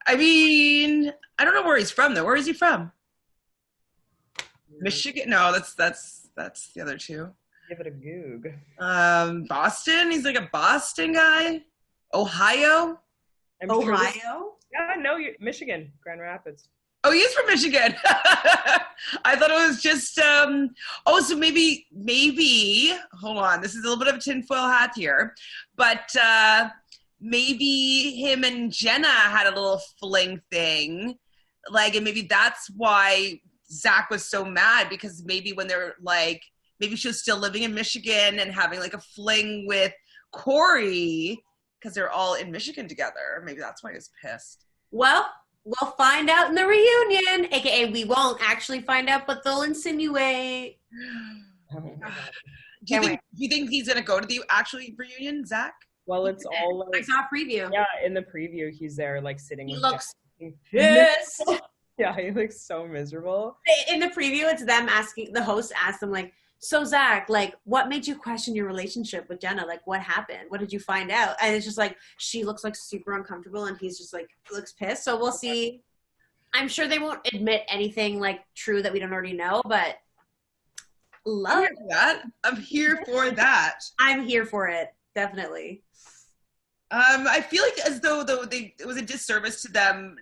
I mean, I don't know where he's from though. Where is he from? Michigan? No, that's the other two. Give it a goog. Boston. He's like a Boston guy. Ohio. Ohio? Yeah, no, Michigan, Grand Rapids. Oh, he is from Michigan. I thought it was just, so maybe, hold on, this is a little bit of a tinfoil hat here, but maybe him and Jenna had a little fling thing, like, and maybe that's why Zach was so mad, because maybe when they're like, maybe she was still living in Michigan and having like a fling with Corey, because they're all in Michigan together. Maybe that's why he was pissed. Well, we'll find out in the reunion, aka we won't actually find out, but they'll insinuate. Oh my God. Do you think he's gonna go to the actual reunion, Zach? Well, it's all I saw a preview. Yeah, in the preview, he's there like sitting. He with looks Jack. pissed. Yeah, he looks so miserable. In the preview, it's them asking, the host asked them like, so Zach, like, what made you question your relationship with Jenna? Like, what happened? What did you find out? And it's just like, she looks like super uncomfortable and he's just like, looks pissed. So we'll see. I'm sure they won't admit anything like true that we don't already know, but love that. I'm here for that. I'm here for it. Definitely. I feel like as though it was a disservice to them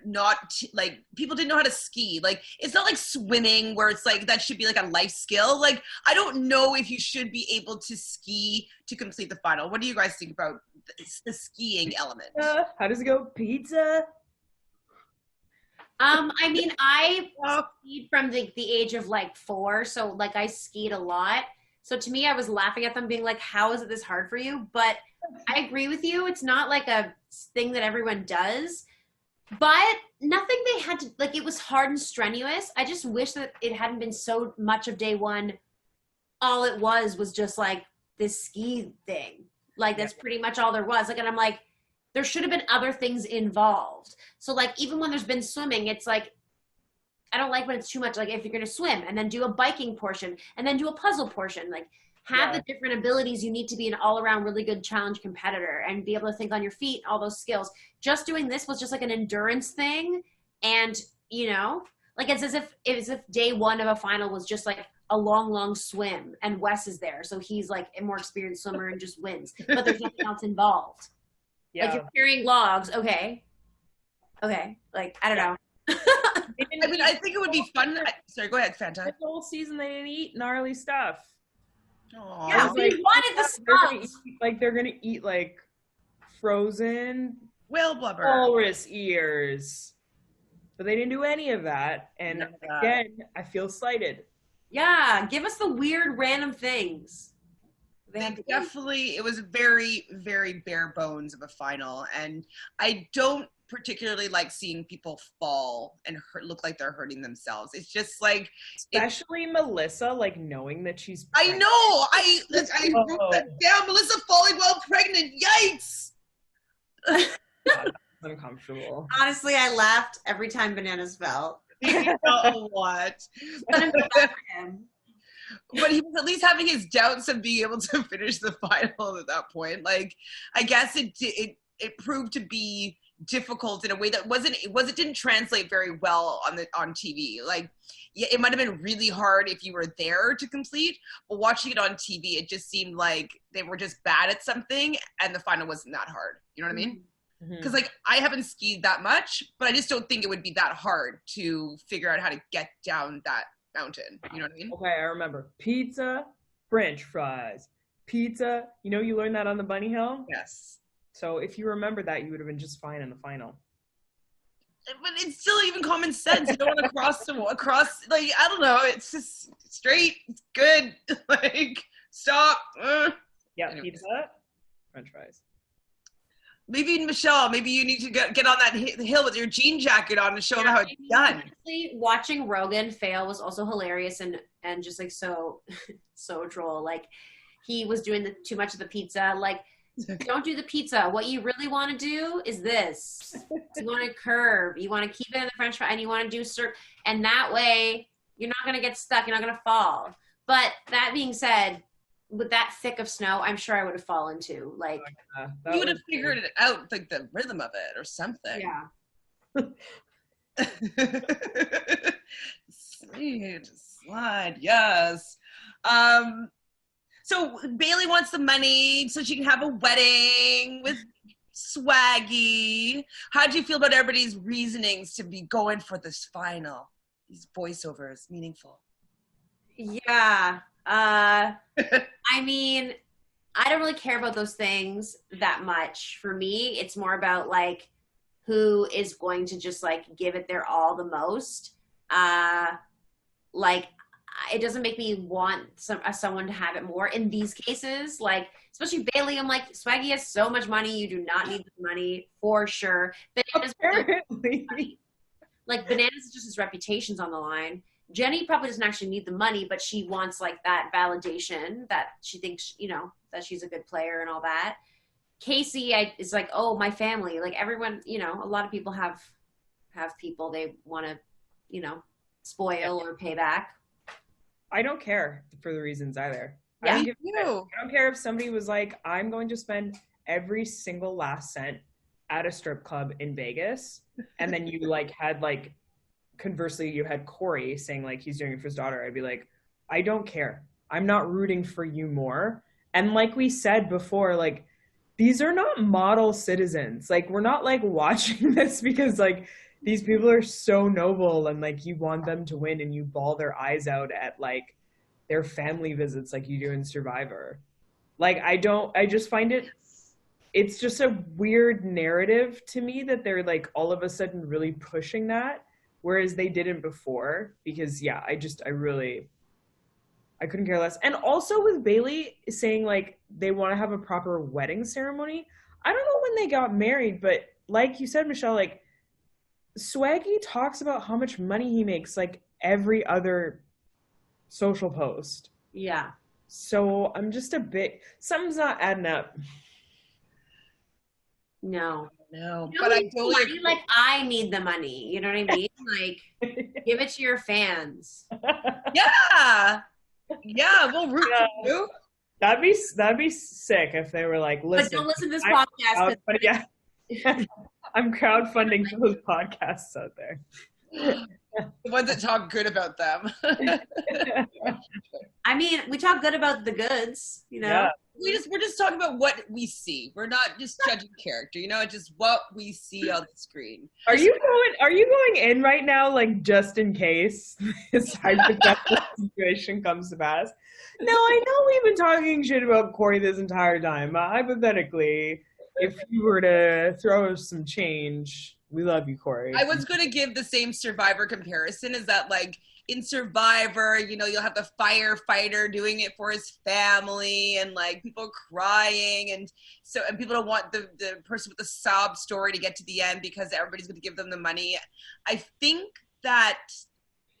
like people didn't know how to ski. Like it's not like swimming where it's like that should be like a life skill. Like I don't know if you should be able to ski to complete the final. What do you guys think about the skiing element? How does it go? Pizza? I mean, I skied from the age of like 4, so like I skied a lot. So to me, I was laughing at them being like, how is it this hard for you? But I agree with you. It's not like a thing that everyone does, but nothing they had to, like, it was hard and strenuous. I just wish that it hadn't been so much of day one. All it was just like this ski thing. Like that's pretty much all there was. Like, and I'm like, there should have been other things involved. So like, even when there's been swimming, it's like, I don't like when it's too much. Like if you're going to swim and then do a biking portion and then do a puzzle portion, like have the different abilities you need to be an all around really good challenge competitor and be able to think on your feet, all those skills. Just doing this was just like an endurance thing. And you know, like it's as if day one of a final was just like a long swim and Wes is there. So he's like a more experienced swimmer and just wins, but there's nothing else involved. Yeah. Like you're carrying logs. Okay. Like, I don't know. I mean, I think it would be fun. Sorry, go ahead, Fanta. The whole season they didn't eat gnarly stuff. Aww. Yeah, we wanted the stuff. They're gonna eat like frozen whale blubber, walrus ears, but they didn't do any of that. And again, I feel slighted. Yeah, give us the weird random things. It was very, very bare bones of a final, and I don't particularly like seeing people fall and look like they're hurting themselves. It's just like, especially Melissa, like knowing that she's pregnant. I know. I wrote that down. Melissa falling while pregnant. Yikes! God, that's uncomfortable. Honestly, I laughed every time Bananas fell. You know what? But he was at least having his doubts of being able to finish the final at that point. Like, I guess it proved to be difficult in a way that didn't translate very well on TV. Like, yeah, it might have been really hard if you were there to complete, but watching it on TV, it just seemed like they were just bad at something, and the final wasn't that hard. You know what I mean? Because like I haven't skied that much, but I just don't think it would be that hard to figure out how to get down that mountain. You know what I mean? Okay, I remember. Pizza, French fries. Pizza. You know, you learned that on the bunny hill? Yes. So if you remember that, you would have been just fine in the final. But it's still even common sense. You don't want to cross, like, I don't know. It's just straight. It's good. Like, stop. Yeah, Anyways. pizza, French fries. Maybe Michelle, maybe you need to get on that hill with your jean jacket on to show them how it's done. Honestly, watching Rogan fail was also hilarious and just like so droll. Like he was doing too much of the pizza. Like, don't do the pizza. What you really want to do is this. You want to curve. You want to keep it in the French fry, and you want to do and that way you're not going to get stuck. You're not going to fall. But that being said, with that thick of snow, I'm sure I would have fallen too. Like you would have figured it out, like the rhythm of it or something. Yeah. Slide, yes. So Bailey wants the money so she can have a wedding with Swaggy. How do you feel about everybody's reasonings to be going for this final? These voiceovers, meaningful. Yeah. I mean, I don't really care about those things that much. For me, it's more about like who is going to just like give it their all the most. Like it doesn't make me want someone to have it more in these cases. Like especially Bailey, I'm like, Swaggy has so much money. You do not need the money for sure. Apparently. Like Bananas is just his reputation's on the line. Jenny probably doesn't actually need the money, but she wants like that validation that she thinks, you know, that she's a good player and all that. Casey is like, oh, my family. Like everyone, you know, a lot of people have people they want to, you know, spoil or pay back. I don't care for the reasons either. Yeah, I don't care if somebody was like, I'm going to spend every single last cent at a strip club in Vegas. And then you like had like, conversely, you had Corey saying like he's doing it for his daughter. I'd be like, I don't care. I'm not rooting for you more. And like we said before, like these are not model citizens. Like we're not like watching this because like these people are so noble and like you want them to win and you bawl their eyes out at like their family visits like you do in Survivor. Like I just find it's just a weird narrative to me that they're like all of a sudden really pushing that. Whereas they didn't before, because yeah, I couldn't care less. And also with Bailey saying like they want to have a proper wedding ceremony. I don't know when they got married, but like you said, Michelle, like Swaggy talks about how much money he makes like every other social post. Yeah. So I'm just something's not adding up. No, but I totally agree. Like I need the money. You know what I mean? Like, give it to your fans. Yeah, we'll root for you. That'd be sick if they were like, listen. But don't listen to this podcast. Yeah, I'm crowdfunding those podcasts out there. The ones that talk good about them. I mean, we talk good about the goods, you know. Yeah. We're just talking about what we see. We're not just judging character, you know. It's just what we see on the screen. Are you going in right now, like just in case this hypothetical situation comes to pass? No, I know we've been talking shit about Corey this entire time. Hypothetically, if you were to throw some change, we love you, Corey. I was going to give the same Survivor comparison. Is that like in Survivor, you know, you'll have the firefighter doing it for his family and like people crying and people don't want the person with the sob story to get to the end because everybody's going to give them the money. I think that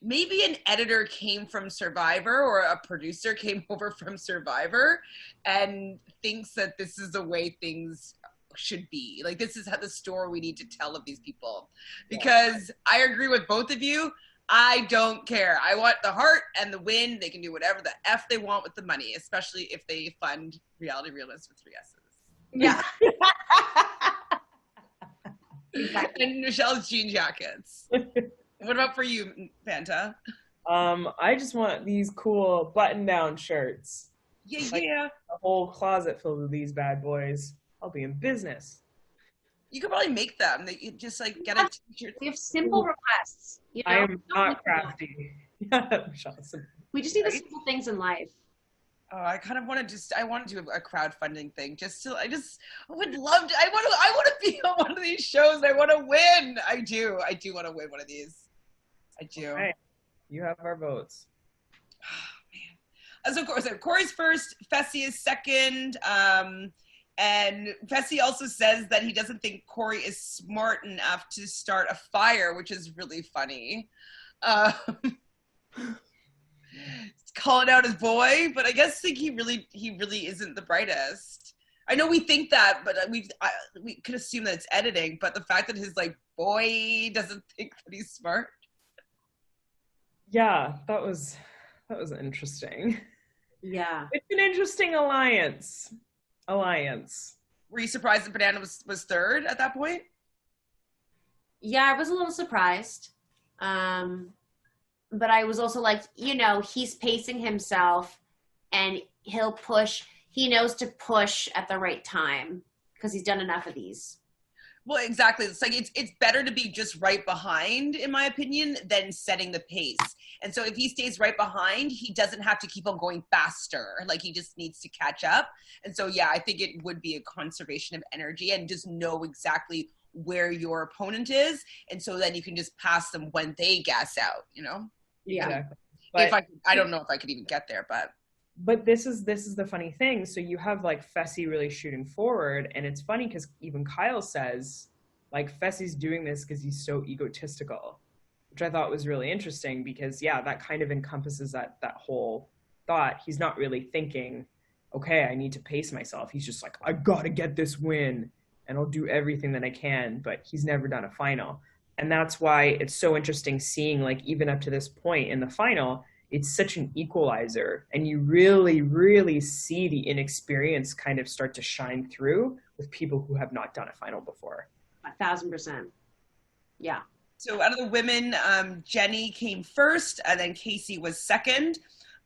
maybe an editor came from Survivor or a producer came over from Survivor and thinks that this is the way things should be. Like this is how the story we need to tell of these people. Because I agree with both of you. I don't care. I want the heart and the win. They can do whatever the F they want with the money, especially if they fund Realness with 3 S's. Yeah. And Michelle's jean jackets. What about for you, Fanta? I just want these cool button-down shirts. Yeah, like yeah. A whole closet filled with these bad boys. I'll be in business. You could probably make them. They just like get a t-shirt. We have simple requests. You know? I am not crafty. We just need the simple things in life. Oh, I kind of want to I want to do a crowdfunding thing. I would love to. I want to be on one of these shows. I want to win. I do want to win one of these. I do. Right. You have our votes. Oh, man. So Corey's first, Fessy is second. And Fessy also says that he doesn't think Corey is smart enough to start a fire, which is really funny. Calling out his boy, but I guess he really isn't the brightest. I know we think that, but we could assume that it's editing. But the fact that his like boy doesn't think that he's smart. Yeah, that was interesting. Yeah, it's an interesting alliance. Were you surprised that Banana was third at that point? Yeah, I was a little surprised. But I was also like, he's pacing himself and he knows to push at the right time because he's done enough of these. Well, exactly. It's like it's better to be just right behind, in my opinion, than setting the pace. And so if he stays right behind, he doesn't have to keep on going faster. Like he just needs to catch up. And so, yeah, I think it would be a conservation of energy and just know exactly where your opponent is. And so then you can just pass them when they gas out, Yeah. Exactly. But, I don't know if I could even get there, But this is the funny thing. So you have like Fessy really shooting forward, and it's funny because even Kyle says like Fessy's doing this because he's so egotistical, which I thought was really interesting because that kind of encompasses that whole thought. He's not really thinking, okay, I need to pace myself. He's just like, I gotta get this win and I'll do everything that I can, but he's never done a final. And that's why it's so interesting seeing like even up to this point in the final, it's such an equalizer, and you really, really see the inexperience kind of start to shine through with people who have not done a final before. 1,000%. Yeah. So out of the women, Jenny came first, and then Casey was second.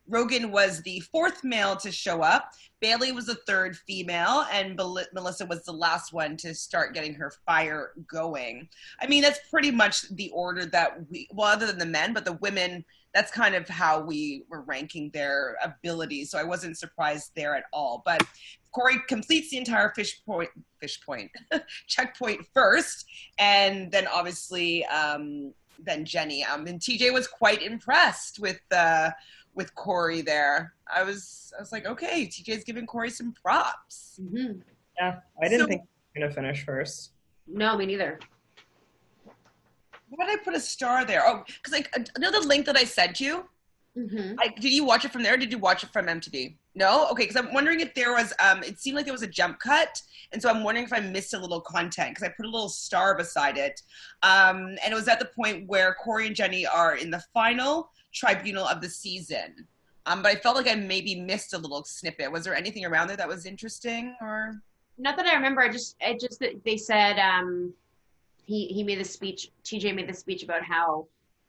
Rogan was the fourth male to show up. Bailey was the third female, and Melissa was the last one to start getting her fire going. I mean, that's pretty much the order that other than the men, but the women, that's kind of how we were ranking their abilities. So I wasn't surprised there at all. But Corey completes the entire checkpoint first, and then obviously then Jenny. And TJ was quite impressed with Corey there. I was like, okay, TJ's giving Corey some props. Mm-hmm. Yeah, I didn't think he was going to finish first. No, me neither. Why did I put a star there? Oh, because like another link that I sent you. Mm-hmm. Did you watch it from there? Or did you watch it from MTV? No? Okay, because I'm wondering if there was, it seemed like there was a jump cut. And so I'm wondering if I missed a little content because I put a little star beside it. And it was at the point where Corey and Jenny are in the final tribunal of the season. But I felt like I maybe missed a little snippet. Was there anything around there that was interesting or? Not that I remember. I just they said he made a speech. TJ made the speech about how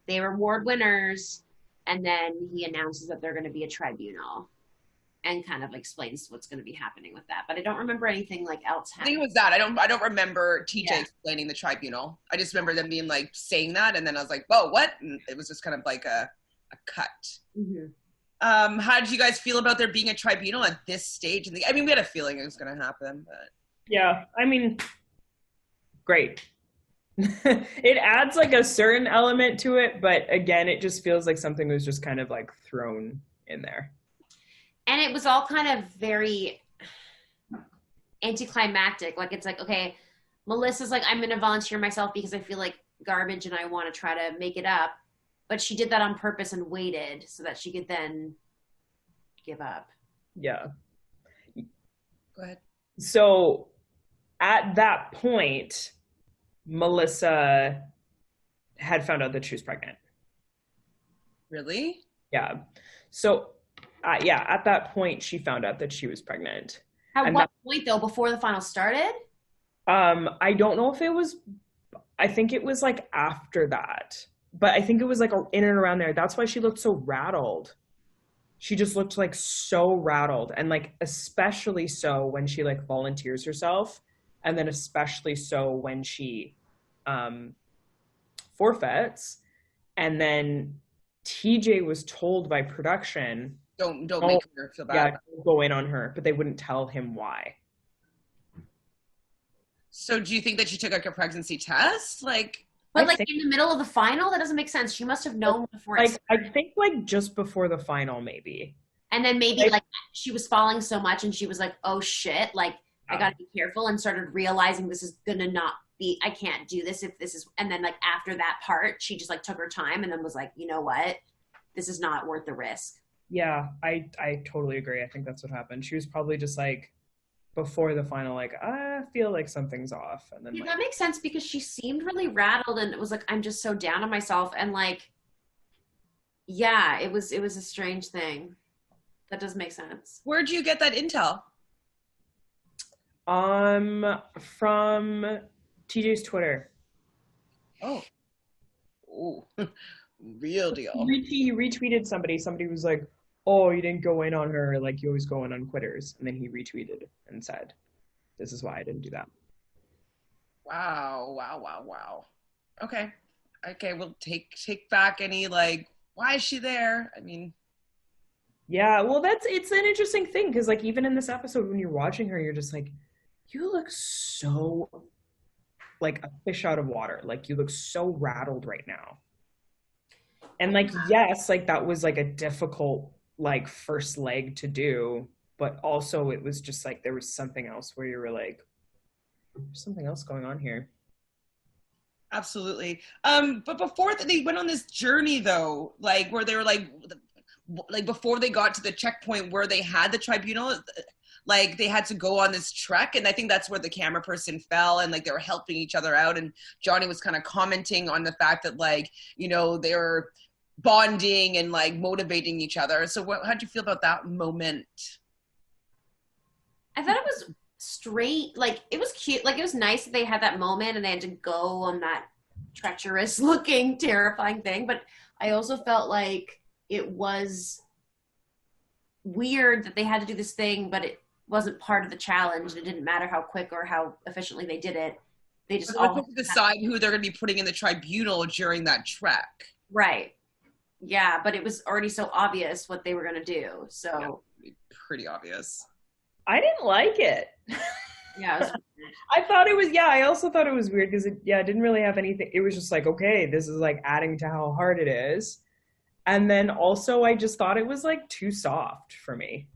they were award winners, and then he announces that they're going to be a tribunal, and kind of explains what's going to be happening with that. But I don't remember anything like else happening. I think it was that. I don't remember TJ explaining the tribunal. I just remember them being like saying that, and then I was like, whoa, what? And it was just kind of like a cut. Mm-hmm. How did you guys feel about there being a tribunal at this stage? I mean, we had a feeling it was going to happen, but yeah, I mean, great. It adds like a certain element to it, but again, it just feels like something was just kind of like thrown in there. And it was all kind of very anticlimactic. Like, it's like, okay, Melissa's like, I'm going to volunteer myself because I feel like garbage and I want to try to make it up. But she did that on purpose and waited so that she could then give up. Yeah. Go ahead. So at that point, Melissa had found out that she was pregnant. Really? Yeah. So, at that point, she found out that she was pregnant. At what point, though, before the final started? I don't know if it was, I think it was like after that. But I think it was like in and around there. That's why she looked so rattled. She just looked like so rattled. And like especially so when she like volunteers herself. And then especially so when she forfeits. And then TJ was told by production, don't make her feel bad. Yeah, don't go in on her. But they wouldn't tell him why. So do you think that she took like a pregnancy test? But like in the middle of the final? That doesn't make sense. She must have known before. Like I think like just before the final maybe. And then maybe like she was falling so much and she was like, oh shit, like I got to be careful, and started realizing this is going to not be, I can't do this if this is, and then like after that part, she just like took her time and then was like, you know what? This is not worth the risk. Yeah, I totally agree. I think that's what happened. She was probably just like, before the final, like, I feel like something's off. And then Yeah, like, that makes sense because she seemed really rattled and it was like, I'm just so down on myself. And like, yeah, it was a strange thing. That does make sense. Where'd you get that intel? From TJ's Twitter. Oh. Ooh. Real deal. He retweeted somebody. Somebody was like, oh, you didn't go in on her like you always go in on quitters. And then he retweeted and said, this is why I didn't do that. Wow. Okay, we'll take back any, like, why is she there? I mean, yeah, well, it's an interesting thing because like even in this episode when you're watching her, you're just like, you look so like a fish out of water. Like you look so rattled right now. And like, yes, like that was like a difficult like first leg to do, but also it was just like there was something else where you were like, there's something else going on here. Absolutely. But before they went on this journey though, like where they were like before they got to the checkpoint where they had the tribunal, like they had to go on this trek, and I think that's where the camera person fell, and like they were helping each other out, and Johnny was kind of commenting on the fact that like, you know, they were bonding and like motivating each other. So how'd you feel about that moment? I thought it was straight, like it was cute, like it was nice that they had that moment and they had to go on that treacherous looking terrifying thing, but I also felt like it was weird that they had to do this thing, but it wasn't part of the challenge. It didn't matter how quick or how efficiently they did it. They just all had to decide who they're going to be putting in the tribunal during that trek. Right. Yeah, but it was already so obvious what they were going to do. So yeah, pretty obvious. I didn't like it. Yeah, it was I thought it was, I also thought it was weird because it didn't really have anything. It was just like, okay, this is like adding to how hard it is. And then also I just thought it was like too soft for me.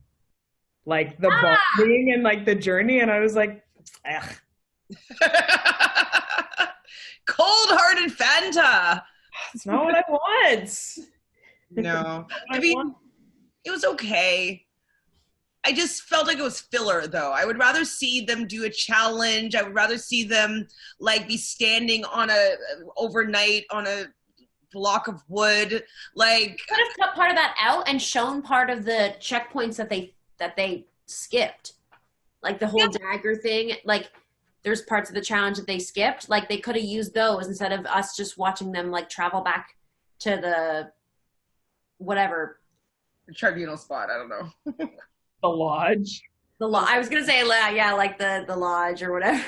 Like the bonding and like the journey. And I was like, ugh. Cold-hearted Fanta. It's not what I want. No. I mean, it was okay. I just felt like it was filler, though. I would rather see them do a challenge. I would rather see them like be standing on overnight on a block of wood. Like, could have cut part of that out and shown part of the checkpoints that they skipped, like the whole dagger thing. Like, there's parts of the challenge that they skipped. Like, they could have used those instead of us just watching them like travel back to the whatever the tribunal spot. I don't know. The lodge. I was gonna say, yeah, like the lodge or whatever.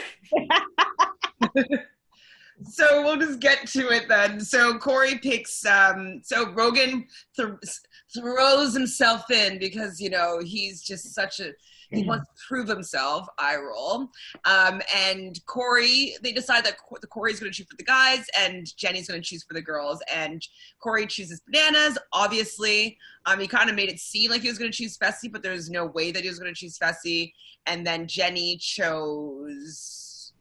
So we'll just get to it then. So Corey picks. So Rogan throws himself in because, you know, he's just he wants to prove himself. Eye roll. And Corey, they decide that Corey's going to choose for the guys and Jenny's going to choose for the girls. And Corey chooses bananas, obviously. He kind of made it seem like he was going to choose Fessy, but there's no way that he was going to choose Fessy. And then Jenny chose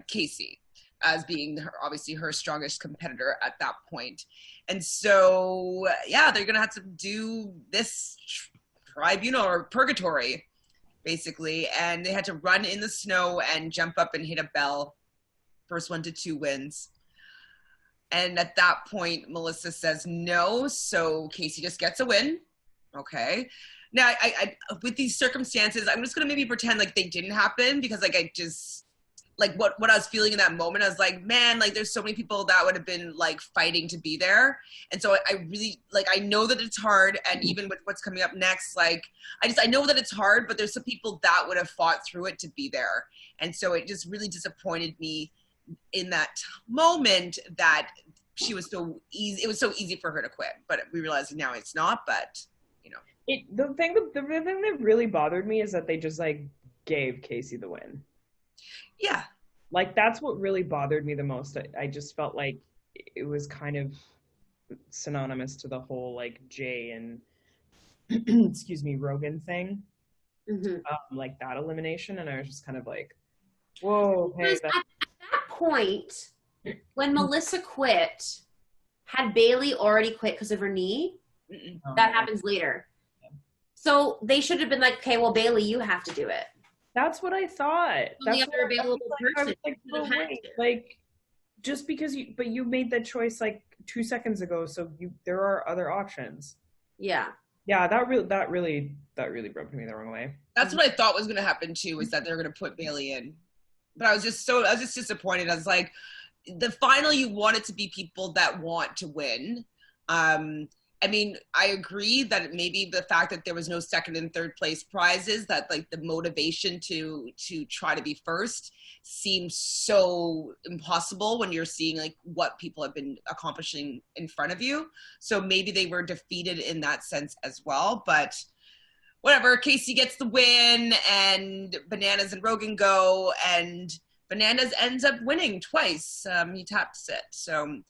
Casey as being obviously her strongest competitor at that point. And so, yeah, they're going to have to do this tribunal or purgatory, basically. And they had to run in the snow and jump up and hit a bell. First 1 to 2 wins. And at that point, Melissa says no, so Casey just gets a win. Okay. Now, I with these circumstances, I'm just going to maybe pretend like they didn't happen because, like, I just, like, what I was feeling in that moment, I was like, man, like, there's so many people that would have been, like, fighting to be there. And so I really, like, I know that it's hard, and even with what's coming up next, like, I know that it's hard, but there's some people that would have fought through it to be there. And so it just really disappointed me in that moment that she was so easy. It was so easy for her to quit, but we realize now it's not, but, you know. The thing that really bothered me is that they just, like, gave Casey the win. Yeah. Like, that's what really bothered me the most. I just felt like it was kind of synonymous to the whole, like, Jay and, excuse me, Rogan thing. like that elimination, and I was just kind of like, whoa, hey. At that point, when Melissa quit, had Bailey already quit because of her knee? That happens later. So they should have been like, okay, well, Bailey, you have to do it. That's what I thought. That's the other available person. Like, just because you made that choice like 2 seconds ago, so there are other options. Yeah. Yeah, that really rubbed me the wrong way. That's what I thought was going to happen too, is that they're going to put Bailey in. But I was just disappointed. I was like, the final, you want it to be people that want to win. I mean, I agree that maybe the fact that there was no second and third place prizes, that like the motivation to try to be first seems so impossible when you're seeing like what people have been accomplishing in front of you. So maybe they were defeated in that sense as well. But whatever, Casey gets the win, and Bananas and Rogan go, and Bananas ends up winning twice. He taps it. So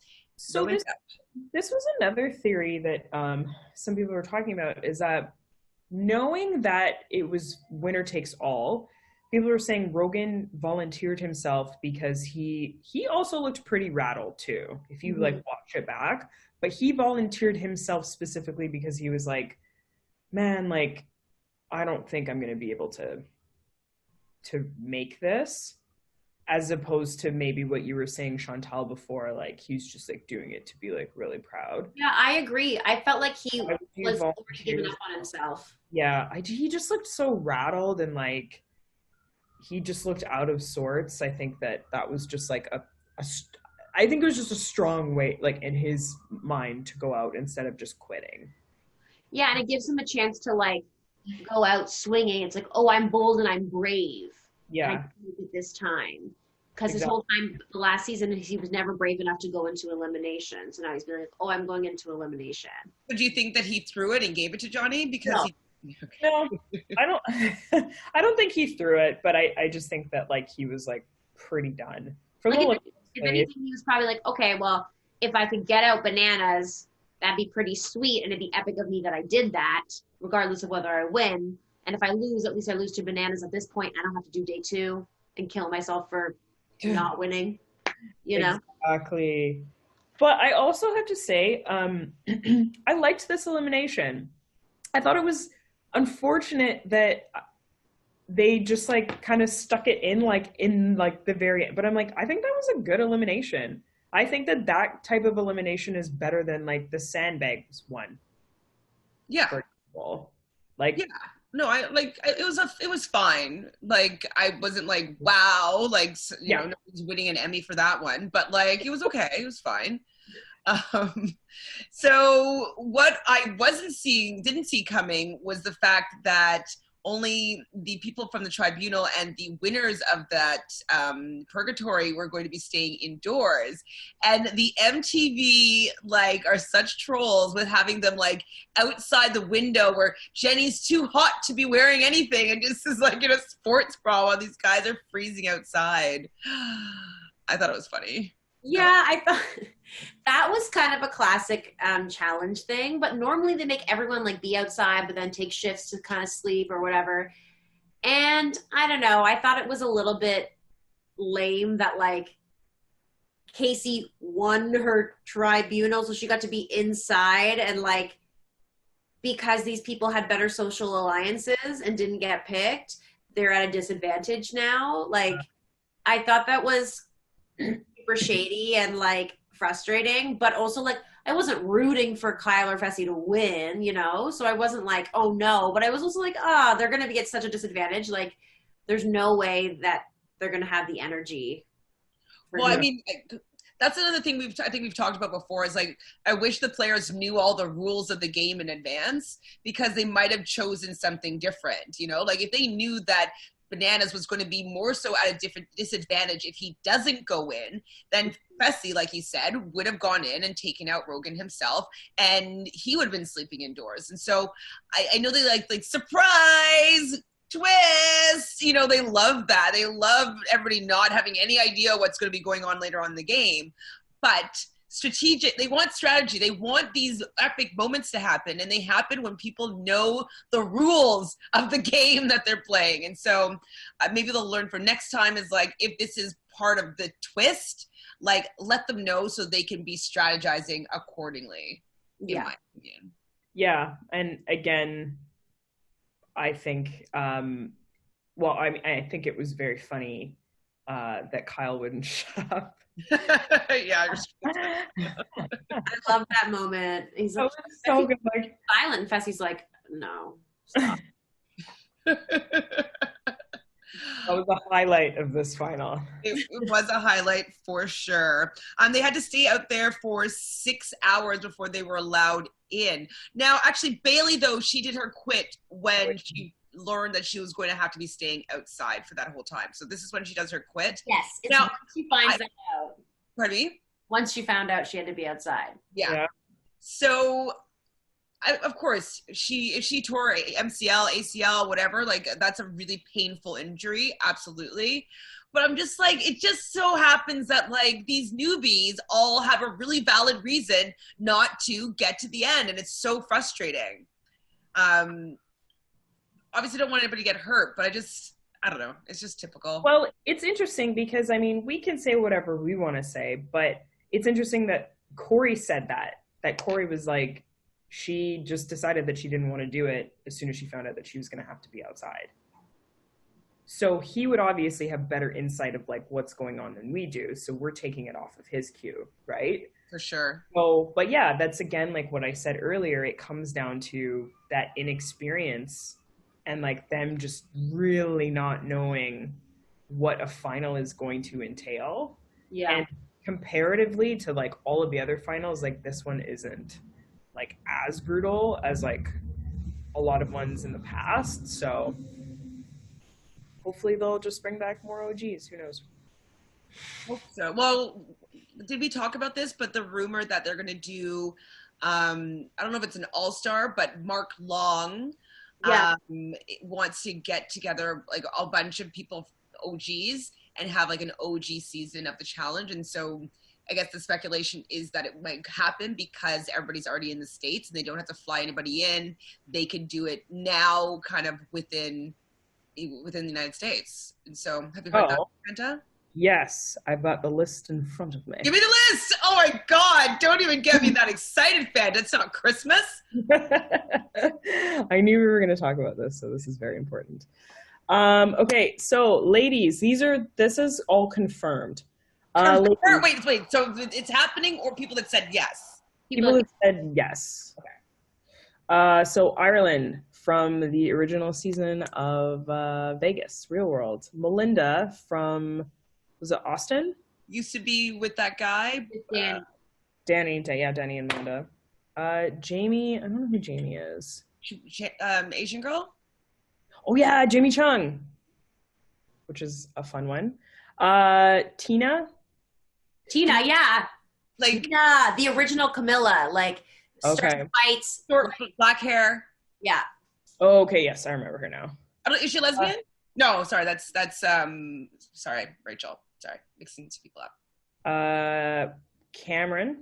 this was another theory that some people were talking about, is that knowing that it was winner takes all, people were saying Rogan volunteered himself because he also looked pretty rattled too, if you like watch it back. But he volunteered himself specifically because he was like, man, like, I don't think I'm going to be able to make this. As opposed to maybe what you were saying, Chantele, before, like he's just like doing it to be like really proud. Yeah, I agree. I felt like he was giving up on himself. Yeah, he just looked so rattled, and like he just looked out of sorts. I think that was just like I think it was just a strong way, like in his mind, to go out instead of just quitting. Yeah, and it gives him a chance to like go out swinging. It's like, oh, I'm bold and I'm brave. Yeah. I did it this time. Because his whole time, the last season, he was never brave enough to go into elimination. So now he's been like, oh, I'm going into elimination. So do you think that he threw it and gave it to Johnny? Because no, I don't think he threw it, but I just think that like he was like pretty done. Like if anything, he was probably like, okay, well, if I could get out Bananas, that'd be pretty sweet, and it'd be epic of me that I did that, regardless of whether I win. And if I lose, at least I lose to Bananas at this point. I don't have to do day 2 and kill myself for not winning, you know? Exactly. But I also have to say, I liked this elimination. I thought it was unfortunate that they just like kind of stuck it in the very end. But I'm like, I think that was a good elimination. I think that type of elimination is better than like the sandbags one. Yeah. For example. Like, yeah. No, it was fine. Like, I wasn't like, wow, like, you know, nobody's winning an Emmy for that one, but like, it was okay. It was fine. So what I didn't see coming was the fact that only the people from the tribunal and the winners of that purgatory were going to be staying indoors. And the MTV like are such trolls with having them like outside the window where Jenny's too hot to be wearing anything and just is like in a sports bra while these guys are freezing outside. I thought it was funny. Yeah, I thought that was kind of a classic challenge thing, but normally they make everyone like be outside but then take shifts to kind of sleep or whatever. And I don't know, I thought it was a little bit lame that like Casey won her tribunal, so she got to be inside, and like because these people had better social alliances and didn't get picked, they're at a disadvantage now. Like I thought that was super shady and like frustrating, but also like I wasn't rooting for Kyle or Fessy to win, you know, so I wasn't like, oh no, but I was also like, they're gonna be at such a disadvantage, like there's no way that they're gonna have the energy. Well, I mean, that's another thing I think we've talked about before, is like I wish the players knew all the rules of the game in advance, because they might have chosen something different, you know, like if they knew that Bananas was going to be more so at a different disadvantage if he doesn't go in, then Fessy, like he said, would have gone in and taken out Rogan himself, and he would have been sleeping indoors. And so I know they like surprise twist, you know, they love that. They love everybody not having any idea what's going to be going on later on in the game. But strategic. They want strategy. They want these epic moments to happen, and they happen when people know the rules of the game that they're playing. And so maybe they'll learn for next time is like, if this is part of the twist, like let them know so they can be strategizing accordingly, in my opinion. Yeah. And again, I think, I think it was very funny that Kyle wouldn't shut up. Yeah, I love that moment. He's like, so good. Like, silent. And Fessy's like, no, stop. That was a highlight of this final. It was a highlight for sure. They had to stay out there for 6 hours before they were allowed in. Now, actually, Bailey, though, she did her quit when she learned that she was going to have to be staying outside for that whole time. So this is when she does her quit. Yes. It's now, once she finds that out. Pardon me? Once she found out she had to be outside. Yeah. So, of course, if she tore MCL, ACL, whatever, like that's a really painful injury. Absolutely. But I'm just like, it just so happens that like these newbies all have a really valid reason not to get to the end. And it's so frustrating. Obviously don't want anybody to get hurt, but I don't know. It's just typical. Well, it's interesting because, I mean, we can say whatever we want to say, but it's interesting that Corey said that Corey was like, she just decided that she didn't want to do it as soon as she found out that she was going to have to be outside. So he would obviously have better insight of like what's going on than we do. So we're taking it off of his cue, right? For sure. So, but yeah, that's again, like what I said earlier, it comes down to that inexperience and like them just really not knowing what a final is going to entail. Yeah. And comparatively to like all of the other finals, like this one isn't like as brutal as like a lot of ones in the past. So hopefully they'll just bring back more OGs. Who knows? Hope so. Well, did we talk about this? But the rumor that they're going to do, I don't know if it's an all-star, but Mark Long wants to get together like a bunch of people, OGs, and have like an OG season of the challenge. And so I guess the speculation is that it might happen because everybody's already in the States and they don't have to fly anybody in. They can do it now kind of within the United States. And so have you heard that, Fanta? Yes, I've got the list in front of me. Give me the list! Oh my God, don't even get me that excited, Fanta. It's not Christmas. I knew we were going to talk about this, so this is very important. Okay, so ladies, this is all confirmed. Wait. So it's happening, or people that said yes? People that said yes. Okay. So Ireland from the original season of Vegas, Real World. Melinda from, was it Austin? Used to be with that guy. Danny and Melinda. Jamie, I don't know who Jamie is. Asian girl? Oh yeah, Jamie Chung, which is a fun one. Tina, yeah. Like Tina, the original Camilla, like fights, short black hair. Yeah. Oh, okay, yes, I remember her now. Is she lesbian? No, sorry, that's sorry, Rachel. Sorry, mixing two people up. Cameron.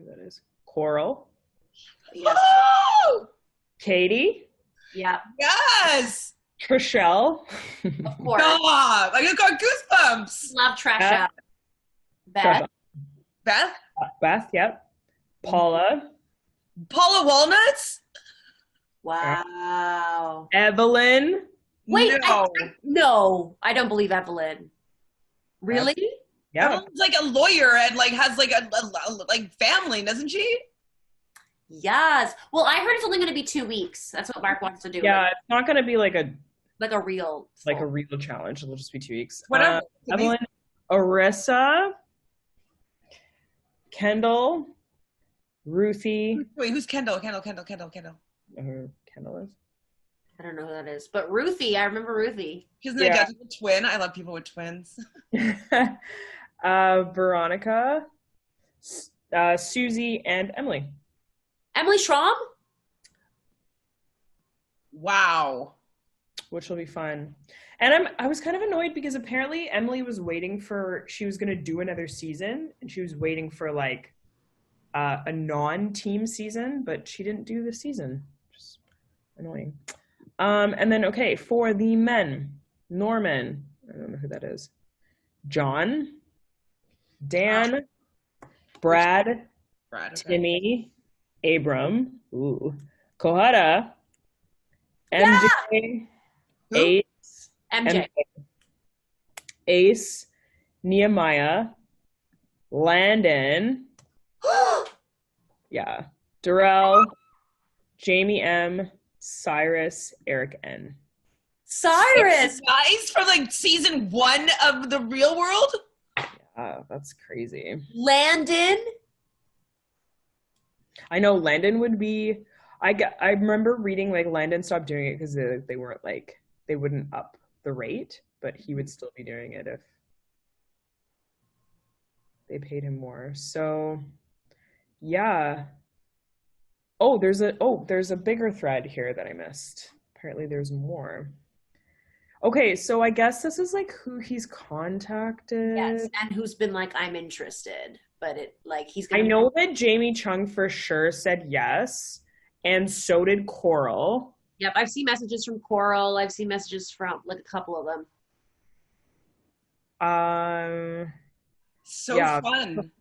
That is Coral. Yes. Oh! Katie. Yeah. Yes. Trishelle. Of course. God, I got goosebumps. Love Trisha. Beth. Yep. Paula Walnuts. Wow. Evelyn. Wait, no, I don't believe Evelyn. Really? Yeah. Evelyn's like a lawyer and like has like a like family, doesn't she? Yes. Well, I heard it's only going to be 2 weeks. That's what Mark wants to do. Yeah, it's not going to be like a real challenge. It'll just be 2 weeks. Whatever. Evelyn, Arissa, Kendall, Ruthie. Wait, who's Kendall? Kendall. Kendall is. I don't know who that is, but Ruthie. I remember Ruthie. She's an identical twin. I love people with twins. Veronica, Susie, and Emily. Emily Schramm? Wow. which will be fun. And I was kind of annoyed because apparently Emily was waiting she was going to do another season, and she was waiting for like a non-team season, but she didn't do the season. Just annoying. And then, okay, for the men, Norman, I don't know who that is, John, Dan, Brad, okay. Timmy, Abram, Kohara, MJ, Ace, Nehemiah, Landon, Darrell, Jamie M, Cyrus, Eric N. Cyrus! Guys from like season 1 of The Real World? Yeah, that's crazy. Landon? I know Landon would be... I remember reading like Landon stopped doing it because they weren't like... They wouldn't up the rate, but he would still be doing it if they paid him more. So, yeah. There's a bigger thread here that I missed. Apparently there's more. Okay, so I guess this is like who he's contacted. Yes, and who's been like, I'm interested. But I know that Jamie Chung for sure said yes, and so did Coral. Yep, I've seen messages from Coral. I've seen messages from like a couple of them. Fun.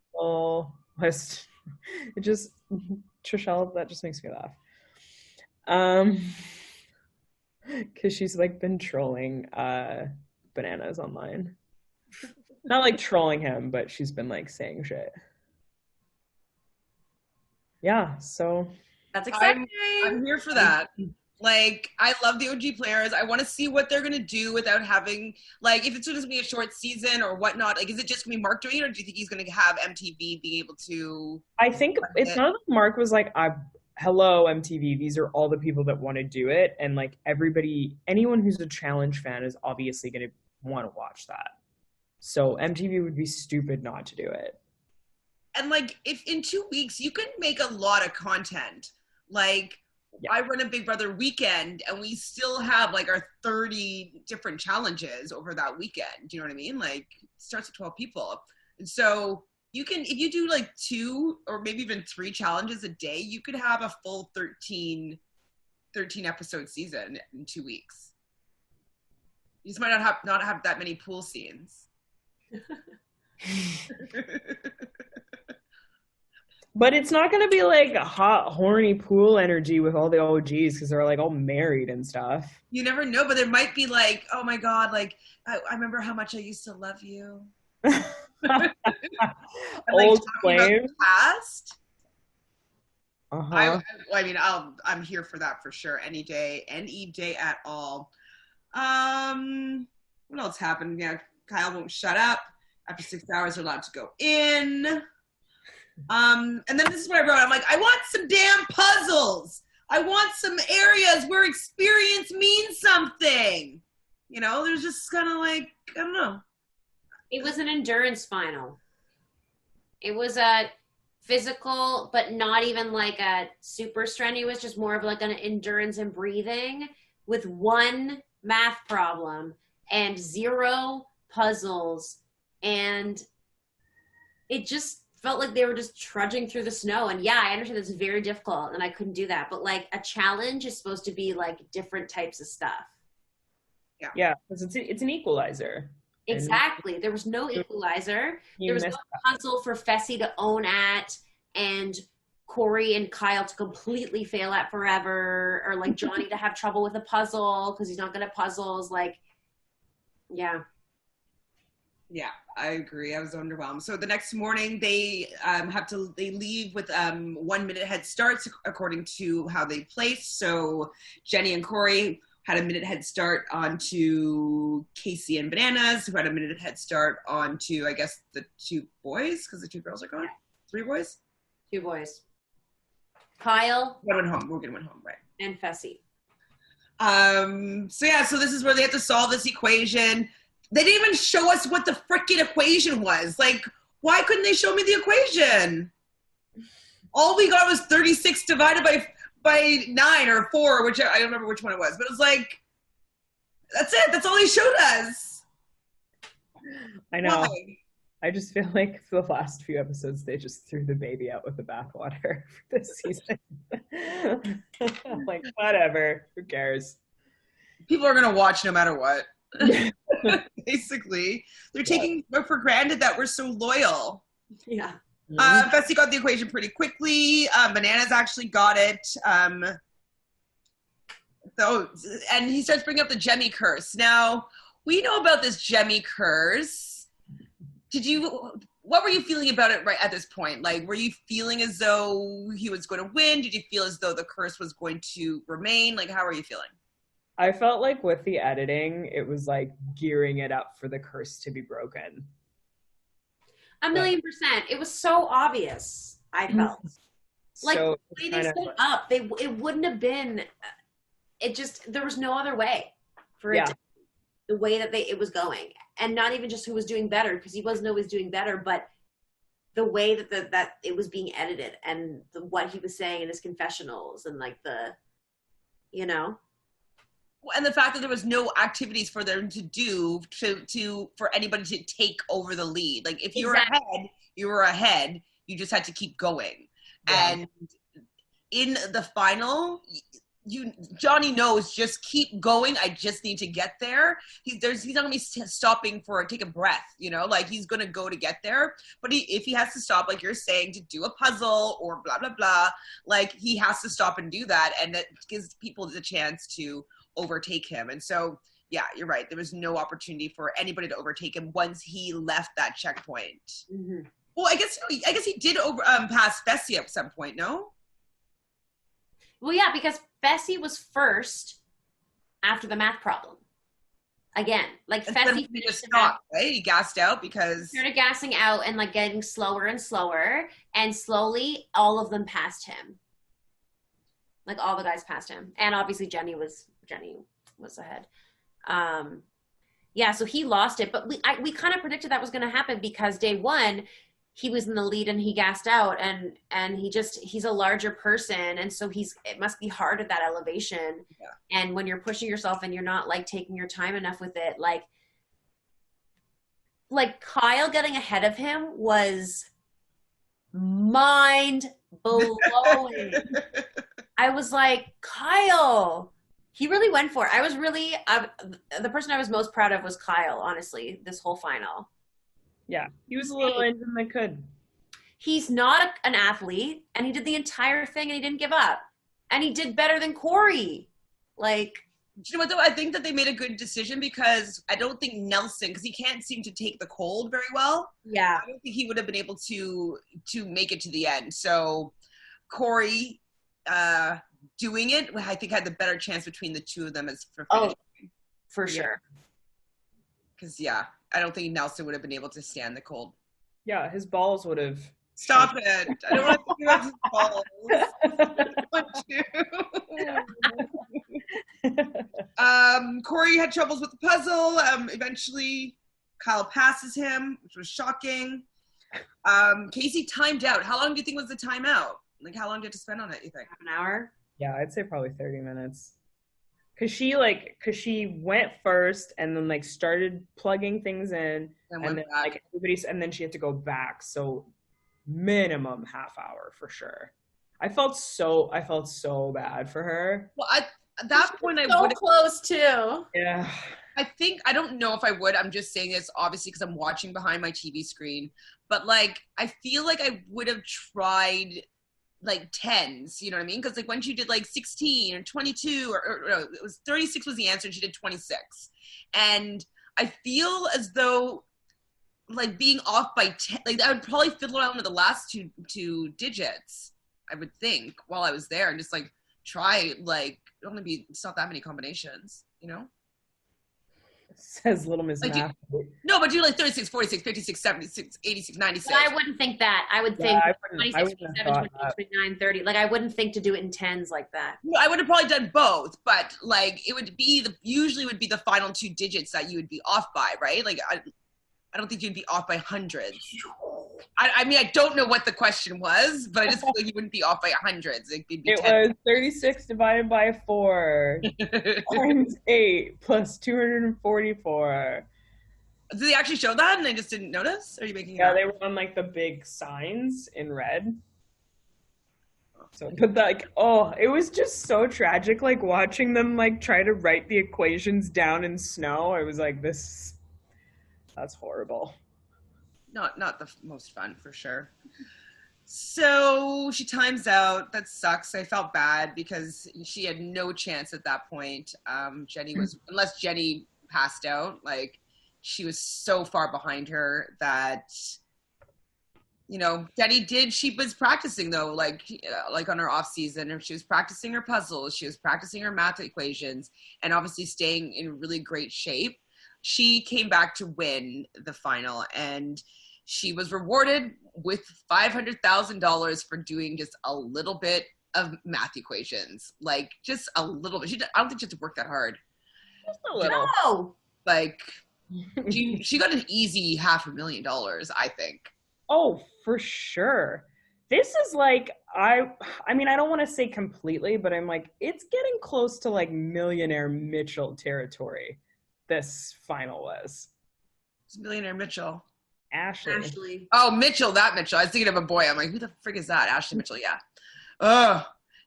List. It just Trishelle, that just makes me laugh. Because she's like been trolling Bananas online. Not like trolling him, but she's been like saying shit. Yeah, so that's exciting. I'm here for that. Like, I love the OG players. I want to see what they're gonna do without having like if it's just gonna be a short season or whatnot. Like, is it just gonna be Mark doing it, or do you think he's gonna have MTV be able to? I think it's not that Mark was like, hello MTV, these are all the people that want to do it, and like anyone who's a challenge fan is obviously going to want to watch that. So MTV would be stupid not to do it. And like, if in 2 weeks you can make a lot of content, like I run a Big Brother weekend and we still have like our 30 different challenges over that weekend. Do you know what I mean? Like, it starts at 12 people. And so you can, if you do like 2 or maybe even 3 challenges a day, you could have a full 13 episode season in 2 weeks. You just might not have that many pool scenes. But it's not going to be like a hot, horny pool energy with all the OGs because they're like all married and stuff. You never know, but there might be like, oh my God, like I remember how much I used to love you. Old flames. Past. Uh-huh. I mean, I'm here for that for sure. Any day at all. What else happened? Yeah, Kyle won't shut up. After 6 hours, they're allowed to go in. And then this is what I wrote. I'm like, I want some damn puzzles. I want some areas where experience means something. You know, there's just kind of like, I don't know. It was an endurance final. It was a physical, but not even like a super strenuous, just more of like an endurance and breathing with 1 math problem and 0 puzzles. And it just felt like they were just trudging through the snow. And yeah, I understand it's very difficult and I couldn't do that. But like a challenge is supposed to be like different types of stuff. Yeah, because it's an equalizer. Exactly. There was no equalizer. There was no puzzle for Fessy to own at and Corey and Kyle to completely fail at forever, or like Johnny to have trouble with a puzzle because he's not good at puzzles. Like, yeah. Yeah, I agree. I was underwhelmed. So the next morning they leave with 1 minute head starts according to how they placed. So Jenny and Corey had a minute head start onto Casey and Bananas, who had a minute head start onto, I guess, the 2 boys, because the 2 girls are gone. 3 boys? 2 boys. Kyle. One went home. Morgan went home, right. And Fessy. So this is where they have to solve this equation. They didn't even show us what the frickin' equation was. Like, why couldn't they show me the equation? All we got was 36 divided by 9 or 4, which I don't remember which one it was, but it was like, That's it. That's all he showed us. I know. Why? I just feel like for the last few episodes, they just threw the baby out with the bathwater for this season. Like, whatever. Who cares? People are going to watch no matter what. Basically. They're taking for granted that we're so loyal. Yeah. Fessy got the equation pretty quickly. Bananas actually got it. And he starts bringing up the Jemmy curse. Now, we know about this Jemmy curse. What were you feeling about it right at this point? Like, were you feeling as though he was going to win? Did you feel as though the curse was going to remain? Like, how are you feeling? I felt like with the editing, it was like gearing it up for the curse to be broken. 1,000,000%. It was so obvious, I felt. Like, So the way they set it up, it wouldn't have been, there was no other way for it to, the way that it was going. And not even just who was doing better, because he wasn't always doing better, but the way that it was being edited and what he was saying in his confessionals and like And the fact that there was no activities for them to do for anybody to take over the lead. Like if you were ahead, you were ahead. You just had to keep going. Yeah. And in the final, Johnny knows, just keep going. I just need to get there. He's not gonna be stopping take a breath, like he's gonna go to get there. But if he has to stop, like you're saying, to do a puzzle or blah blah blah, like he has to stop and do that, and that gives people the chance to overtake him. And so, yeah, you're right. There was no opportunity for anybody to overtake him once he left that checkpoint. Mm-hmm. Well, I guess he did pass Fessy at some point. No. Well, yeah, because Fessy was first after the math problem. Again, like Fessy just stopped, right? He gassed out because started gassing out and like getting slower and slower, and slowly all of them passed him. Like all the guys passed him, and obviously Jenny was ahead. Yeah, so he lost it, but we kind of predicted that was going to happen because day one he was in the lead and he gassed out, and he's a larger person, and so it must be hard at that elevation. Yeah. And when you're pushing yourself and you're not like taking your time enough with it, like Kyle getting ahead of him was mind blowing. I was like, Kyle, he really went for it. I was really, the person I was most proud of was Kyle, honestly, this whole final. Yeah, he was a little engine that could. He's not an athlete, and he did the entire thing, and he didn't give up. And he did better than Corey. Like, you know what, though? I think that they made a good decision because I don't think Nelson, because he can't seem to take the cold very well. Yeah. I don't think he would have been able to make it to the end. So Corey doing it, I think, had the better chance between the two of them as for finishing. Oh, for sure. Because, I don't think Nelson would have been able to stand the cold. Yeah, his balls would have. Stop it. I don't want to think about his balls. I want to. Corey had troubles with the puzzle. Eventually, Kyle passes him, which was shocking. Casey timed out. How long do you think was the timeout? Like, how long did you have to spend on it, you think? Half an hour? Yeah, I'd say probably 30 minutes. Cause she went first and then like started plugging things in, and then back. And then she had to go back. So minimum half hour for sure. I felt so bad for her. Well, at that point, I would so close too. Yeah. I don't know if I would. I'm just saying this obviously because I'm watching behind my TV screen. But like, I feel like I would have tried like 10s, you know what I mean? Because like when she did like 16 or 22 or no, it was 36 was the answer, and she did 26. And I feel as though like being off by 10, like I would probably fiddle around with the last two digits, I would think, while I was there, and just like try, like it's not that many combinations, you know? Says Little Miss like Math. No, but do like 36, 46, 56, 76, 86, 96. But I wouldn't think that. I would think 26, 27, 28, 29, 30. Like I wouldn't think to do it in 10s like that. No, I would have probably done both, but like it would be usually would be the final two digits that you would be off by, right? Like I don't think you'd be off by hundreds. I mean, I don't know what the question was, but I just feel like you wouldn't be off by hundreds. It was 36 divided by 4 times 8 plus 244. Did they actually show that and I just didn't notice? Are you making it Yeah, up? they were on like the big signs in red. So, but like, oh, it was just so tragic, like watching them like try to write the equations down in snow. I was like, that's horrible. Not the most fun for sure. So she times out. That sucks. I felt bad because she had no chance at that point. Jenny was, unless Jenny passed out, like she was so far behind her that, you know, Jenny she was practicing though, like on her off season, she was practicing her puzzles, she was practicing her math equations, and obviously staying in really great shape. She came back to win the final, and she was rewarded with $500,000 for doing just a little bit of math equations, like just a little bit. I don't think she had to work that hard. Just a little. No. Like she got an easy $500,000, I think. Oh, for sure. This is like, I mean, I don't want to say completely, but I'm like, it's getting close to like Millionaire Mitchell territory. This final was. It's Millionaire Mitchell. Ashley. Oh, Mitchell, that Mitchell. I was thinking of a boy. I'm like, who the frick is that? Ashley Mitchell, yeah. Ugh.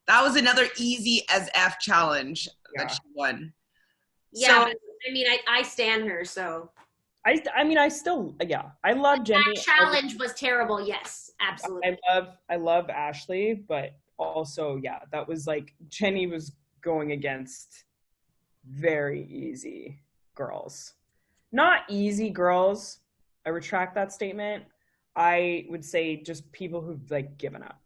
That was another easy as F challenge that she won. Yeah, so, but, I mean, I stan her, so. I mean, I still, yeah, I love Jenny. That challenge was terrible. Yes, absolutely. I love Ashley, but also, yeah, that was like, Jenny was going against very easy girls. Not easy girls. I retract that statement. I would say just people who've like given up.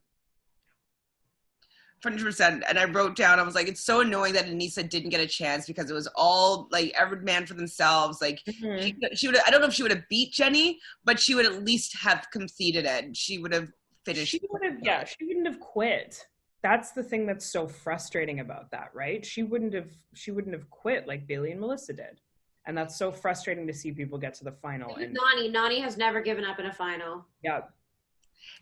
100%. And I wrote down, I was like, it's so annoying that Anissa didn't get a chance because it was all like every man for themselves. Like she would, I don't know if she would have beat Jenny, but she would at least have completed it. She would have finished. She wouldn't have quit. That's the thing that's so frustrating about that, right? She wouldn't have quit like Bailey and Melissa did. And that's so frustrating to see people get to the final. And Nani has never given up in a final. Yeah.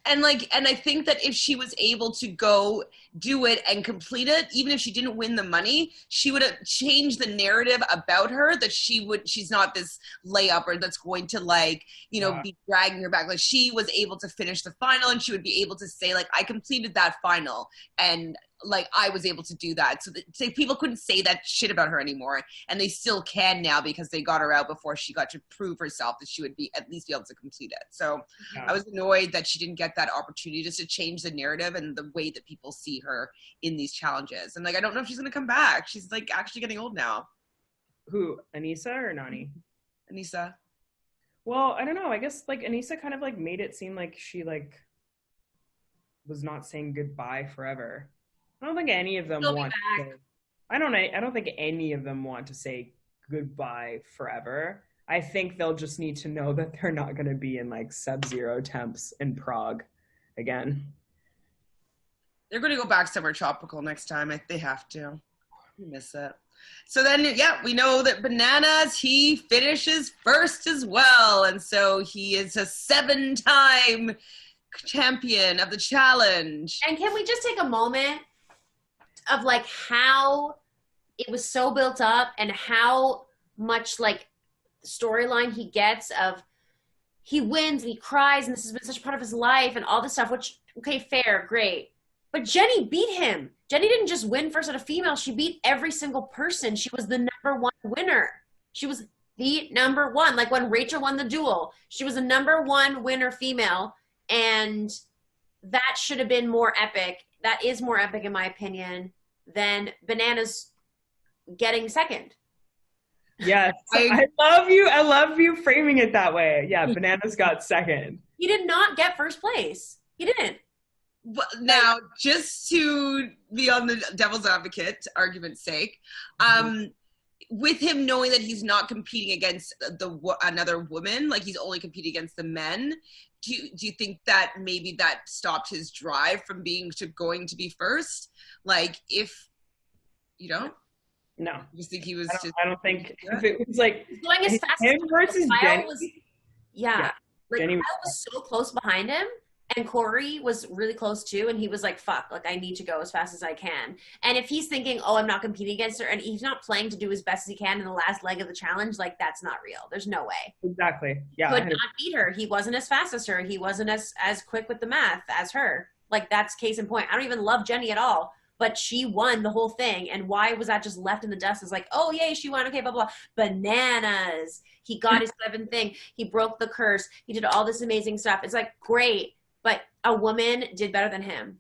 And I think that if she was able to go do it and complete it, even if she didn't win the money, she would have changed the narrative about her, that she's not this layupper that's going to be dragging her back. Like she was able to finish the final, and she would be able to say like, I completed that final, and like I was able to do that. So people couldn't say that shit about her anymore, and they still can now because they got her out before she got to prove herself that she would at least be able to complete it. So I was annoyed that she didn't get that opportunity just to change the narrative and the way that people see her in these challenges. And like, I don't know if she's going to come back. She's like actually getting old now. Who, Anissa or Nani? Anissa. Well, I don't know. I guess like Anissa kind of like made it seem like she like was not saying goodbye forever. I don't think any of them want to say, I don't think any of them want to say goodbye forever. I think they'll just need to know that they're not going to be in like sub-zero temps in Prague again. They're going to go back somewhere tropical next time. They have to. I miss it. So then, we know that Bananas, he finishes first as well. And so he is a 7-time champion of the challenge. And can we just take a moment of like how it was so built up and how much like storyline he gets of he wins and he cries and this has been such a part of his life and all this stuff, which, okay, fair, great. But Jenny beat him. Jenny didn't just win first out of female. She beat every single person. She was the number one winner. She was the number one. Like when Rachel won the duel, she was the number one winner female. And that should have been more epic. That is more epic, in my opinion, than Bananas getting second. Yes. I love you framing it that way. Yeah, Bananas got second. He did not get first place. He didn't. But now, just to be on the devil's advocate argument's sake, with him knowing that he's not competing against another woman, like he's only competing against the men, do you think that maybe that stopped his drive from going to be first? Like if you don't? No. You just think he was I don't think if it was like going as fast him versus Jenny. Yeah. Like, Jenny I was so close behind him, and Corey was really close too, and he was like, fuck, like, I need to go as fast as I can. And if he's thinking, oh, I'm not competing against her, and he's not playing to do as best as he can in the last leg of the challenge, like, that's not real. There's no way. Exactly. Yeah. Could not beat her. He wasn't as fast as her. He wasn't as quick with the math as her. Like, that's case in point. I don't even love Jenny at all, but she won the whole thing. And why was that just left in the dust? It's like, oh, yay, she won. Okay, blah, blah. Bananas. He got his 7th thing. He broke the curse. He did all this amazing stuff. It's like, great. But a woman did better than him.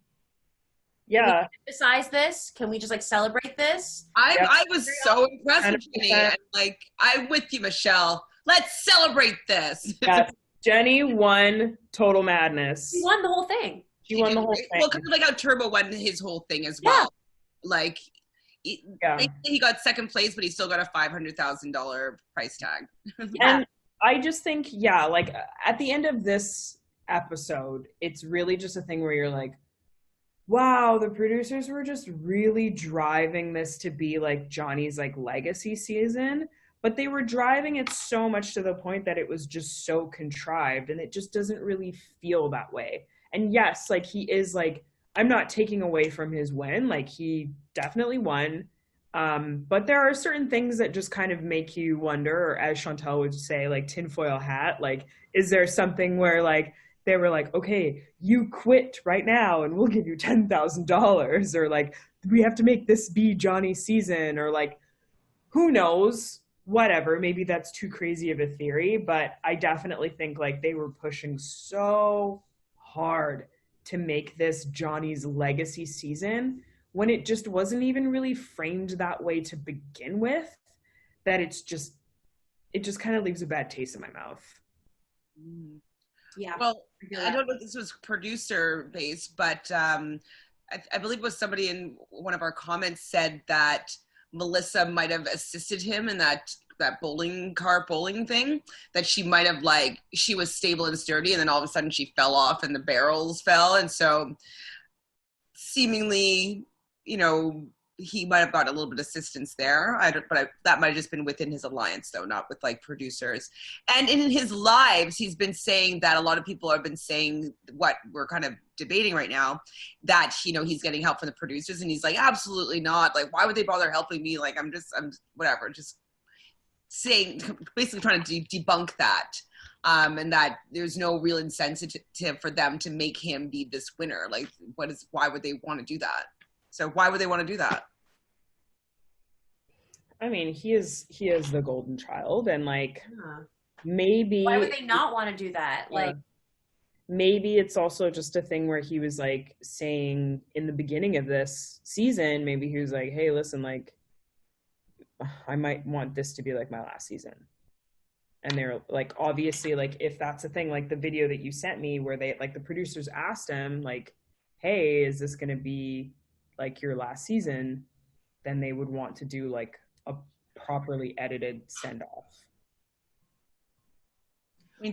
Yeah. Besides this, can we just like celebrate this? I was so impressed with Jenny. And, like, I'm with you, Michelle. Let's celebrate this. Yes. Jenny won Total Madness. She won the whole thing. She won the whole thing. Well, kind of like how Turbo won his whole thing as well. Yeah. Like, he got 2nd place, but he still got a $500,000 price tag. And I just think, like, at the end of this episode, it's really just a thing where you're like, wow, the producers were just really driving this to be like Johnny's like legacy season, but they were driving it so much to the point that it was just so contrived, and it just doesn't really feel that way. And yes, like, he is like, I'm not taking away from his win, like, he definitely won, but there are certain things that just kind of make you wonder, or as Chantele would say, like, tinfoil hat, like, is there something where like they were like, okay, you quit right now and we'll give you $10,000, or like, we have to make this be Johnny's season, or like, who knows, whatever, maybe that's too crazy of a theory, but I definitely think like they were pushing so hard to make this Johnny's legacy season when it just wasn't even really framed that way to begin with, that it just kind of leaves a bad taste in my mouth. Yeah. Well, I don't know if this was producer based, but I believe it was somebody in one of our comments said that Melissa might have assisted him in that bowling thing, that she might have, like, she was stable and sturdy, and then all of a sudden she fell off and the barrels fell. And so seemingly, you know, he might have got a little bit of assistance there. That might have just been within his alliance, though, not with like producers. And in his lives, he's been saying that a lot of people have been saying what we're kind of debating right now, that, you know, he's getting help from the producers, and he's like, absolutely not. Like, why would they bother helping me? Like, I'm whatever, just saying, basically trying to debunk that. And that there's no real incentive for them to make him be this winner. Like, why would they want to do that? So why would they want to do that? I mean, he is the golden child, and like, maybe. Why would they not want to do that? Like, maybe it's also just a thing where he was like saying in the beginning of this season, maybe he was like, hey, listen, like, I might want this to be like my last season. And they're like, obviously, like, if that's a thing, like the video that you sent me where they, like, the producers asked him, like, hey, is this going to be like your last season? Then they would want to do like a properly edited send-off.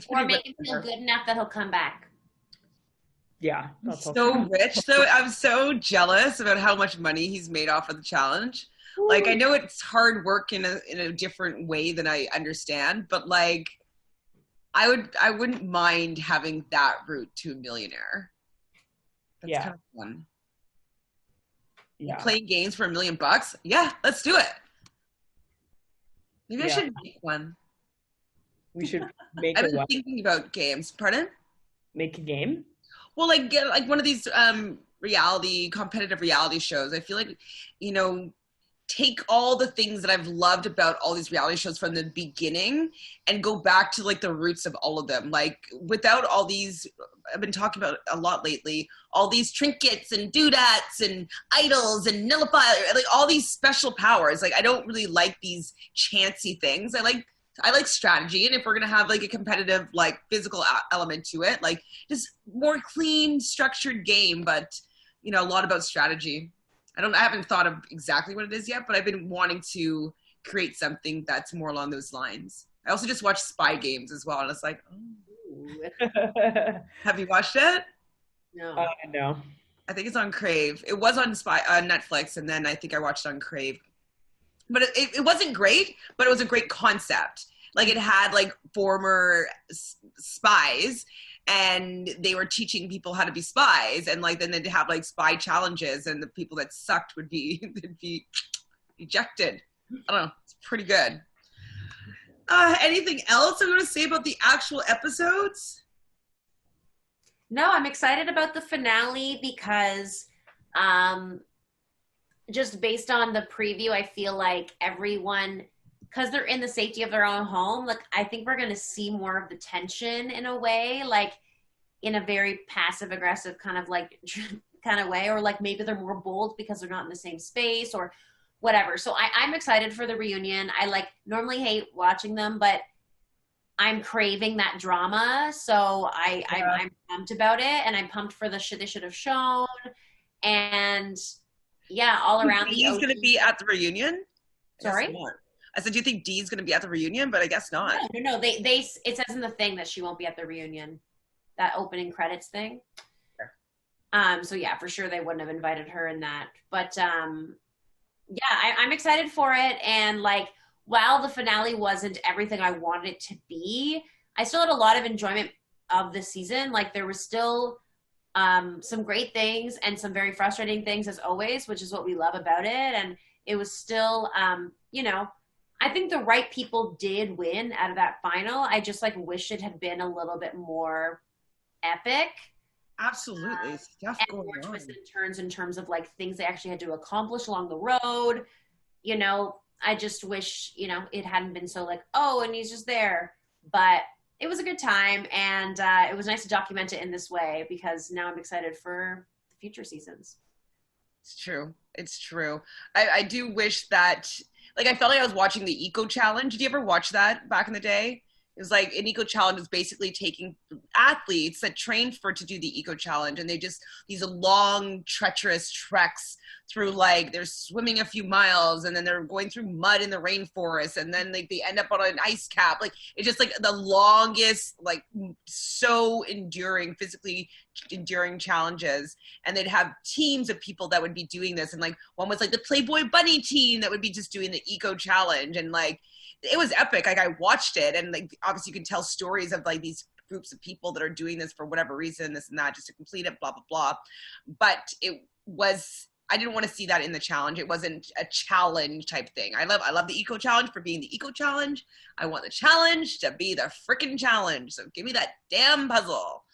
Or make him feel good enough that he'll come back. Yeah. He's so rich, though. I'm so jealous about how much money he's made off of the challenge. Like, I know it's hard work in a different way than I understand, but like, I wouldn't mind having that route to a millionaire. That's kind of fun. Yeah. Playing games for $1 million? Yeah, let's do it. Maybe I should make one. We should make I've been thinking about games. Pardon? Make a game? Well, like one of these competitive reality shows. I feel like, you know, take all the things that I've loved about all these reality shows from the beginning and go back to like the roots of all of them. Like, without all these, I've been talking about a lot lately, all these trinkets and doodads and idols and nullifiers, like all these special powers. Like, I don't really like these chancy things. I like strategy, and if we're gonna have like a competitive, like, physical element to it, like, just more clean, structured game, but, you know, a lot about strategy. I haven't thought of exactly what it is yet, but I've been wanting to create something that's more along those lines. I also just watched Spy Games as well, and it's like, oh. Have you watched it? No. No. I think it's on Crave. It was on Netflix, and then I think I watched it on Crave. But it wasn't great, but it was a great concept. Like it had like former spies, and they were teaching people how to be spies, and like then they'd have like spy challenges, and the people that sucked would be they'd be ejected. I don't know. It's pretty good. Anything else I'm going to say about the actual episodes? No, I'm excited about the finale because just based on the preview, I feel like everyone, because they're in the safety of their own home, like I think we're going to see more of the tension in a way, like in a very passive aggressive kind of like kind of way, or like maybe they're more bold because they're not in the same space or whatever. So I'm excited for the reunion. I like normally hate watching them, but I'm craving that drama. So I'm pumped about it, and I'm pumped for the shit they should have shown. And yeah, all around the Dee's going to be at the reunion? Sorry? I said, do you think Dee's going to be at the reunion? But I guess not. No. It says in the thing that she won't be at the reunion, that opening credits thing. Sure. So yeah, for sure they wouldn't have invited her in that. But yeah, I'm excited for it. And like, while the finale wasn't everything I wanted it to be, I still had a lot of enjoyment of the season. Like there was still some great things and some very frustrating things as always, which is what we love about it. And it was still, you know, I think the right people did win out of that final. I just like wish it had been a little bit more epic. Absolutely. And more twists and turns in terms of like things they actually had to accomplish along the road. You know, I just wish, you know, it hadn't been so like, oh, and he's just there. But it was a good time, and it was nice to document it in this way because now I'm excited for the future seasons. It's true. It's true. I do wish that, like, I felt like I was watching the Eco Challenge. Did you ever watch that back in the day? It was like an Eco Challenge is basically taking athletes that trained to do the Eco Challenge, and they just, these long, treacherous treks through, like, they're swimming a few miles, and then they're going through mud in the rainforest, and then like they end up on an ice cap. Like, it's just like the longest, like, so enduring, physically enduring challenges. And they'd have teams of people that would be doing this, and like one was like the Playboy Bunny team that would be just doing the Eco Challenge, and like it was epic. Like I watched it, and like obviously you can tell stories of like these groups of people that are doing this for whatever reason, this and that, just to complete it, blah blah blah. But it was, I didn't want to see that in the challenge. It wasn't a challenge type thing. I love the Eco Challenge for being the Eco Challenge. I want the challenge to be the freaking challenge. So give me that damn puzzle.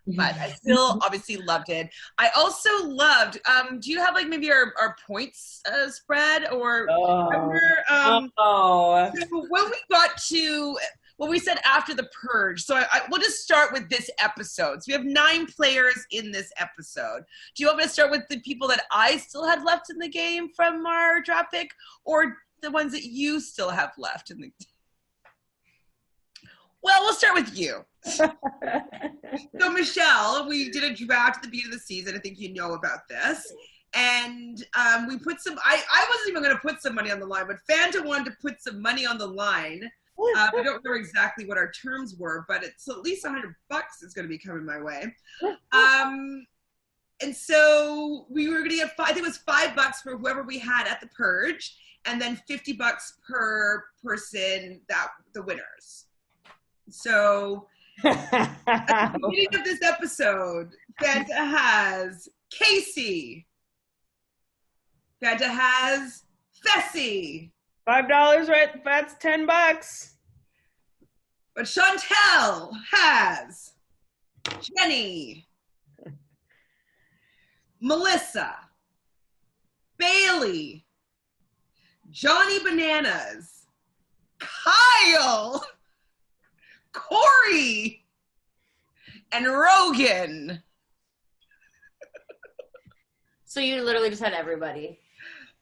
But I still obviously loved it. I also loved, do you have like maybe our points spread, or remember, so when we got to what we said after the purge. So we'll just start with this episode. So we have 9 players in this episode. Do you want me to start with the people that I still had left in the game from our draft pick, or the ones that you still have left in the game? Well, we'll start with you. So, Michelle, we did a draft at the beginning of the season. I think you know about this. And we put some, I wasn't even going to put some money on the line, but Fanta wanted to put some money on the line. I don't know exactly what our terms were, but it's at least $100 is going to be coming my way. And so we were going to get, I think it was $5 for whoever we had at the purge, and then $50 per person, that the winners. So at the beginning of this episode, Fanta has Casey. Fanta has Fessy. $5, right? That's $10. But Chantele has Jenny, Melissa, Bailey, Johnny Bananas, Kyle, Corey, and Rogan. So you literally just had everybody.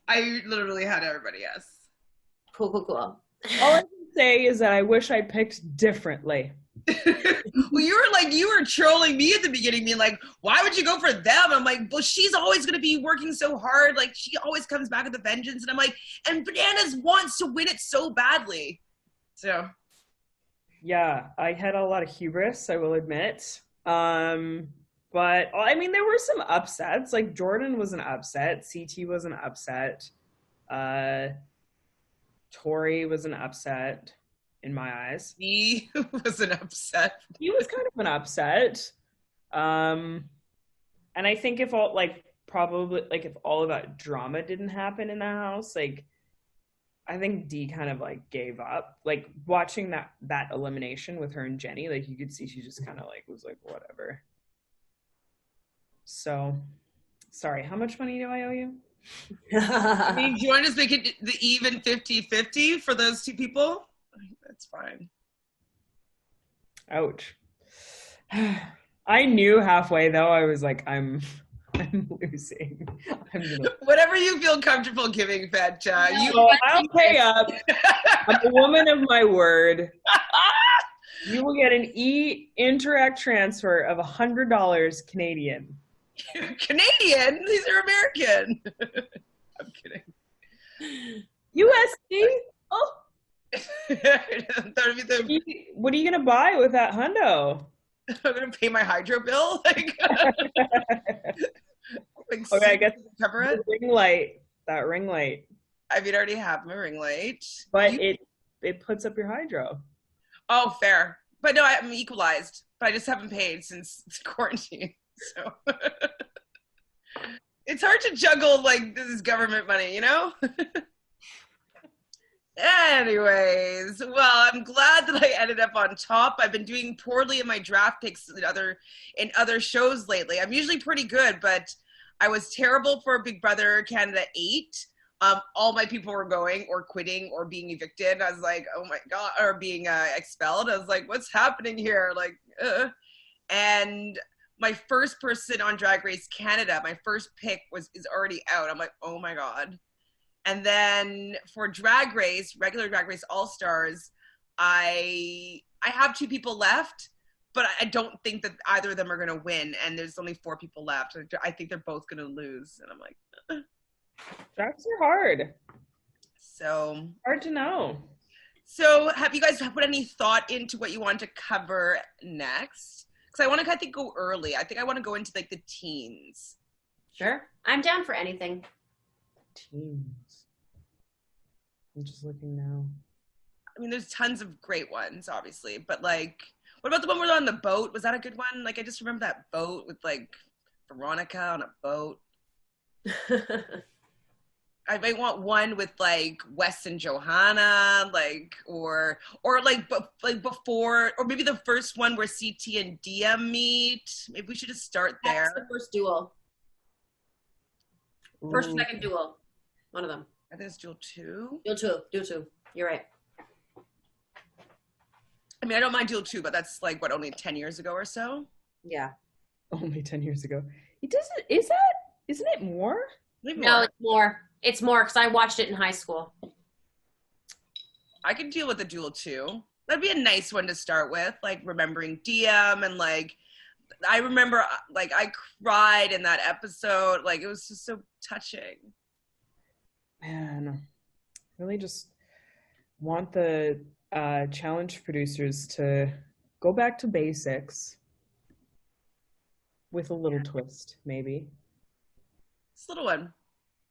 I literally had everybody, yes. Cool. All I can say is that I wish I picked differently. Well, you were trolling me at the beginning, being like, why would you go for them? I'm like, well, she's always going to be working so hard. Like, she always comes back with a vengeance. And I'm like, and Bananas wants to win it so badly. So. Yeah, I had a lot of hubris, I will admit. But, I mean, there were some upsets. Like, Jordan was an upset. CT was an upset. Tori was an upset. in my eyes. He was an upset. He was kind of an upset. And I think if all if all of that drama didn't happen in the house, like I think Dee kind of like gave up. Like watching that elimination with her and Jenny, like you could see she just kind of like was like whatever. So sorry, how much money do I owe you? I mean, do you want to just make it the even 50-50 for those two people? That's fine. Ouch. I knew halfway though, I was like, I'm losing. Whatever you feel comfortable giving, Fanta. I'll pay up. I'm a woman of my word. You will get an Interact transfer of $100 Canadian. Canadian? These are American. I'm kidding. USD? Oh. That what are you gonna buy with that hundo? I'm gonna pay my hydro bill. Like okay, I guess cover it. That ring light. I mean, I already have my ring light, but it puts up your hydro. Oh, fair. But no, I'm equalized. But I just haven't paid since quarantine. So it's hard to juggle like this is government money, you know? Anyways, well, I'm glad that I ended up on top. I've been doing poorly in my draft picks in other shows lately. I'm usually pretty good, but I was terrible for Big Brother Canada 8. All my people were going or quitting or being evicted. I was like, oh my God, or being expelled. I was like, what's happening here? Like, and my first person on Drag Race Canada, my first pick is already out. I'm like, oh my God. And then for Drag Race, regular Drag Race All-Stars, I have 2 people left, but I don't think that either of them are going to win. And there's only 4 people left. I think they're both going to lose. And I'm like, Drags are hard. So hard to know. So have you guys put any thought into what you want to cover next? Because I want to, I think, go early. I think I want to go into like the teens. Sure. I'm down for anything. Teens. I'm just looking now. I mean, there's tons of great ones, obviously, but like, what about the one where they're on the boat? Was that a good one? Like, I just remember that boat with like Veronica on a boat. I might want one with like Wes and Johanna, like, or like before, or maybe the first one where CT and DM meet. Maybe we should just start there. That's the first duel. First or second duel. One of them. I think it's duel 2. Duel 2. You're right. I mean, I don't mind duel 2, but that's like, what, only 10 years ago or so? Yeah. Only 10 years ago. Isn't it more? No, it's more. It's more because I watched it in high school. I could deal with the duel 2. That'd be a nice one to start with, like remembering DM and like, I remember like I cried in that episode. Like it was just so touching. Man, I really just want the challenge producers to go back to basics with a little twist, maybe. This little one.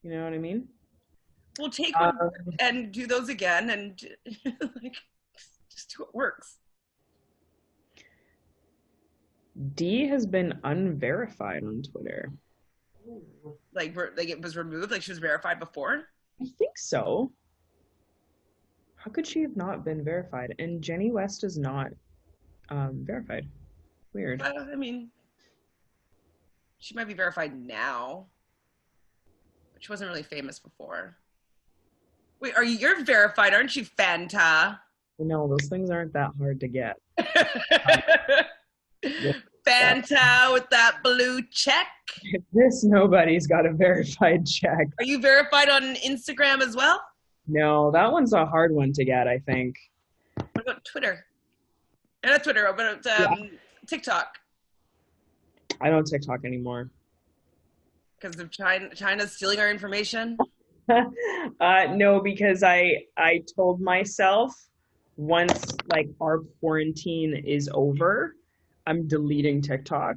You know what I mean? We'll take one and do those again and like just do what works. Dee has been unverified on Twitter. Like it was removed? Like she was verified before? I think so. How could she have not been verified? And Jenny West is not verified. Weird. I mean, she might be verified now. But she wasn't really famous before. Wait, you're verified, aren't you, Fanta? No, those things aren't that hard to get. Fanta with that blue check. Nobody's got a verified check. Are you verified on Instagram as well? No, that one's a hard one to get, I think. What about Twitter? Not Twitter, but TikTok. I don't TikTok anymore. Because of China's stealing our information? No, because I told myself once like our quarantine is over, I'm deleting TikTok.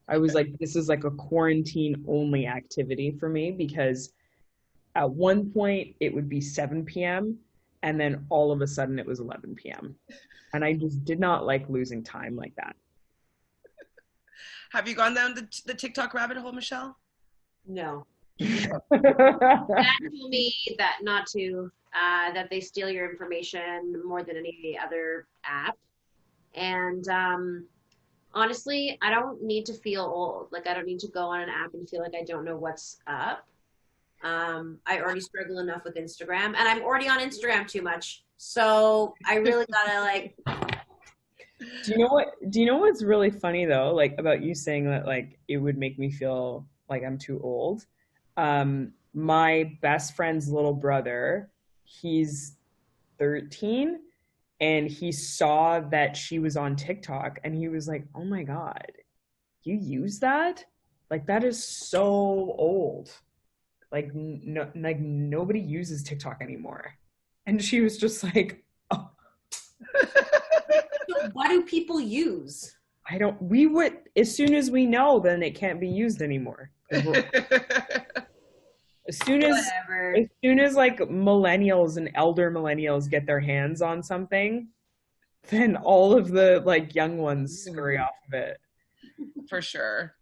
I was like, this is like a quarantine only activity for me because at one point it would be 7 p.m. and then all of a sudden it was 11 p.m. And I just did not like losing time like that. Have you gone down the TikTok rabbit hole, Michelle? No. Dad told me that not to, that they steal your information more than any other app. And honestly, I don't need to feel old. Like, I don't need to go on an app and feel like I don't know what's up. I already struggle enough with Instagram, and I'm already on Instagram too much. So I really gotta like. Do you know what's really funny though? Like about you saying that like it would make me feel like I'm too old. My best friend's little brother, he's 13, and he saw that she was on TikTok, and he was like, "Oh my God, you use that? Like that is so old. Like nobody uses TikTok anymore." And she was just like, "Oh." What do people use? We would, as soon as we know, then it can't be used anymore. As soon as like millennials and elder millennials get their hands on something, then all of the like young ones scurry off of it. For sure.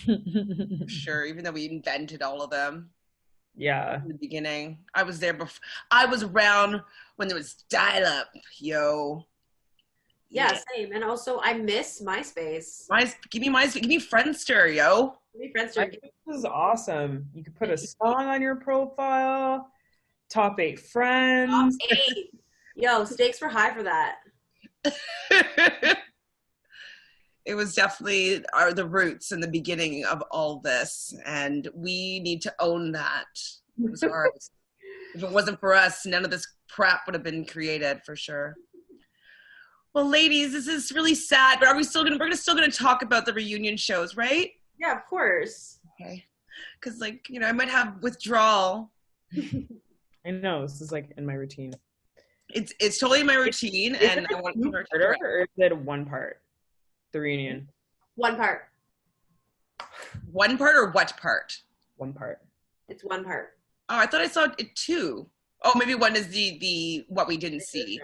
For sure, even though we invented all of them. Yeah. In the beginning. I was there before. I was around when there was dial-up, yo. Yeah, same. And also, I miss MySpace. Give me Friendster, yo. Give me Friendster. This is awesome. You could put a song on your profile. Top 8 friends. Top 8. Yo, stakes were high for that. It was definitely the roots and the beginning of all this, and we need to own that. It was ours. If it wasn't for us, none of this crap would have been created, for sure. Well, ladies, this is really sad, but we're still gonna talk about the reunion shows, right? Yeah, of course. Okay. Because, like, you know, I might have withdrawal. I know, this is like in my routine. It's totally in my routine, and I want to. Or is it one part? The reunion. One part. One part or what part? One part. It's one part. Oh, I thought I saw it two. Oh, maybe one is the what we didn't see.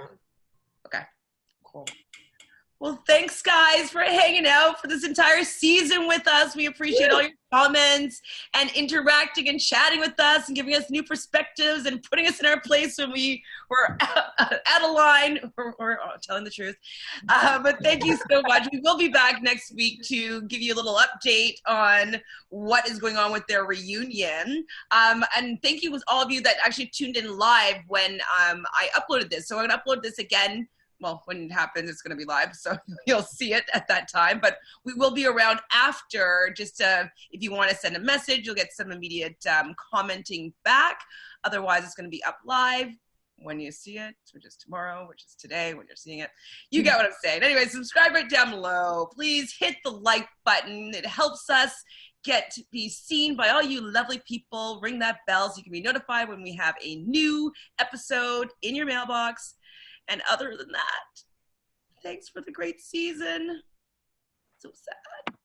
Okay. Cool. Well, thanks, guys, for hanging out for this entire season with us. We appreciate all your comments and interacting and chatting with us and giving us new perspectives and putting us in our place when we were out of line or telling the truth. But thank you so much. We will be back next week to give you a little update on what is going on with their reunion. And thank you with all of you that actually tuned in live when I uploaded this. So I'm going to upload this again. Well, when it happens, it's going to be live, so you'll see it at that time. But we will be around after, just if you want to send a message, you'll get some immediate commenting back. Otherwise, it's going to be up live when you see it, which is tomorrow, which is today, when you're seeing it. You get what I'm saying. Anyway, subscribe right down below. Please hit the like button. It helps us get to be seen by all you lovely people. Ring that bell so you can be notified when we have a new episode in your mailbox. And other than that, thanks for the great season. So sad.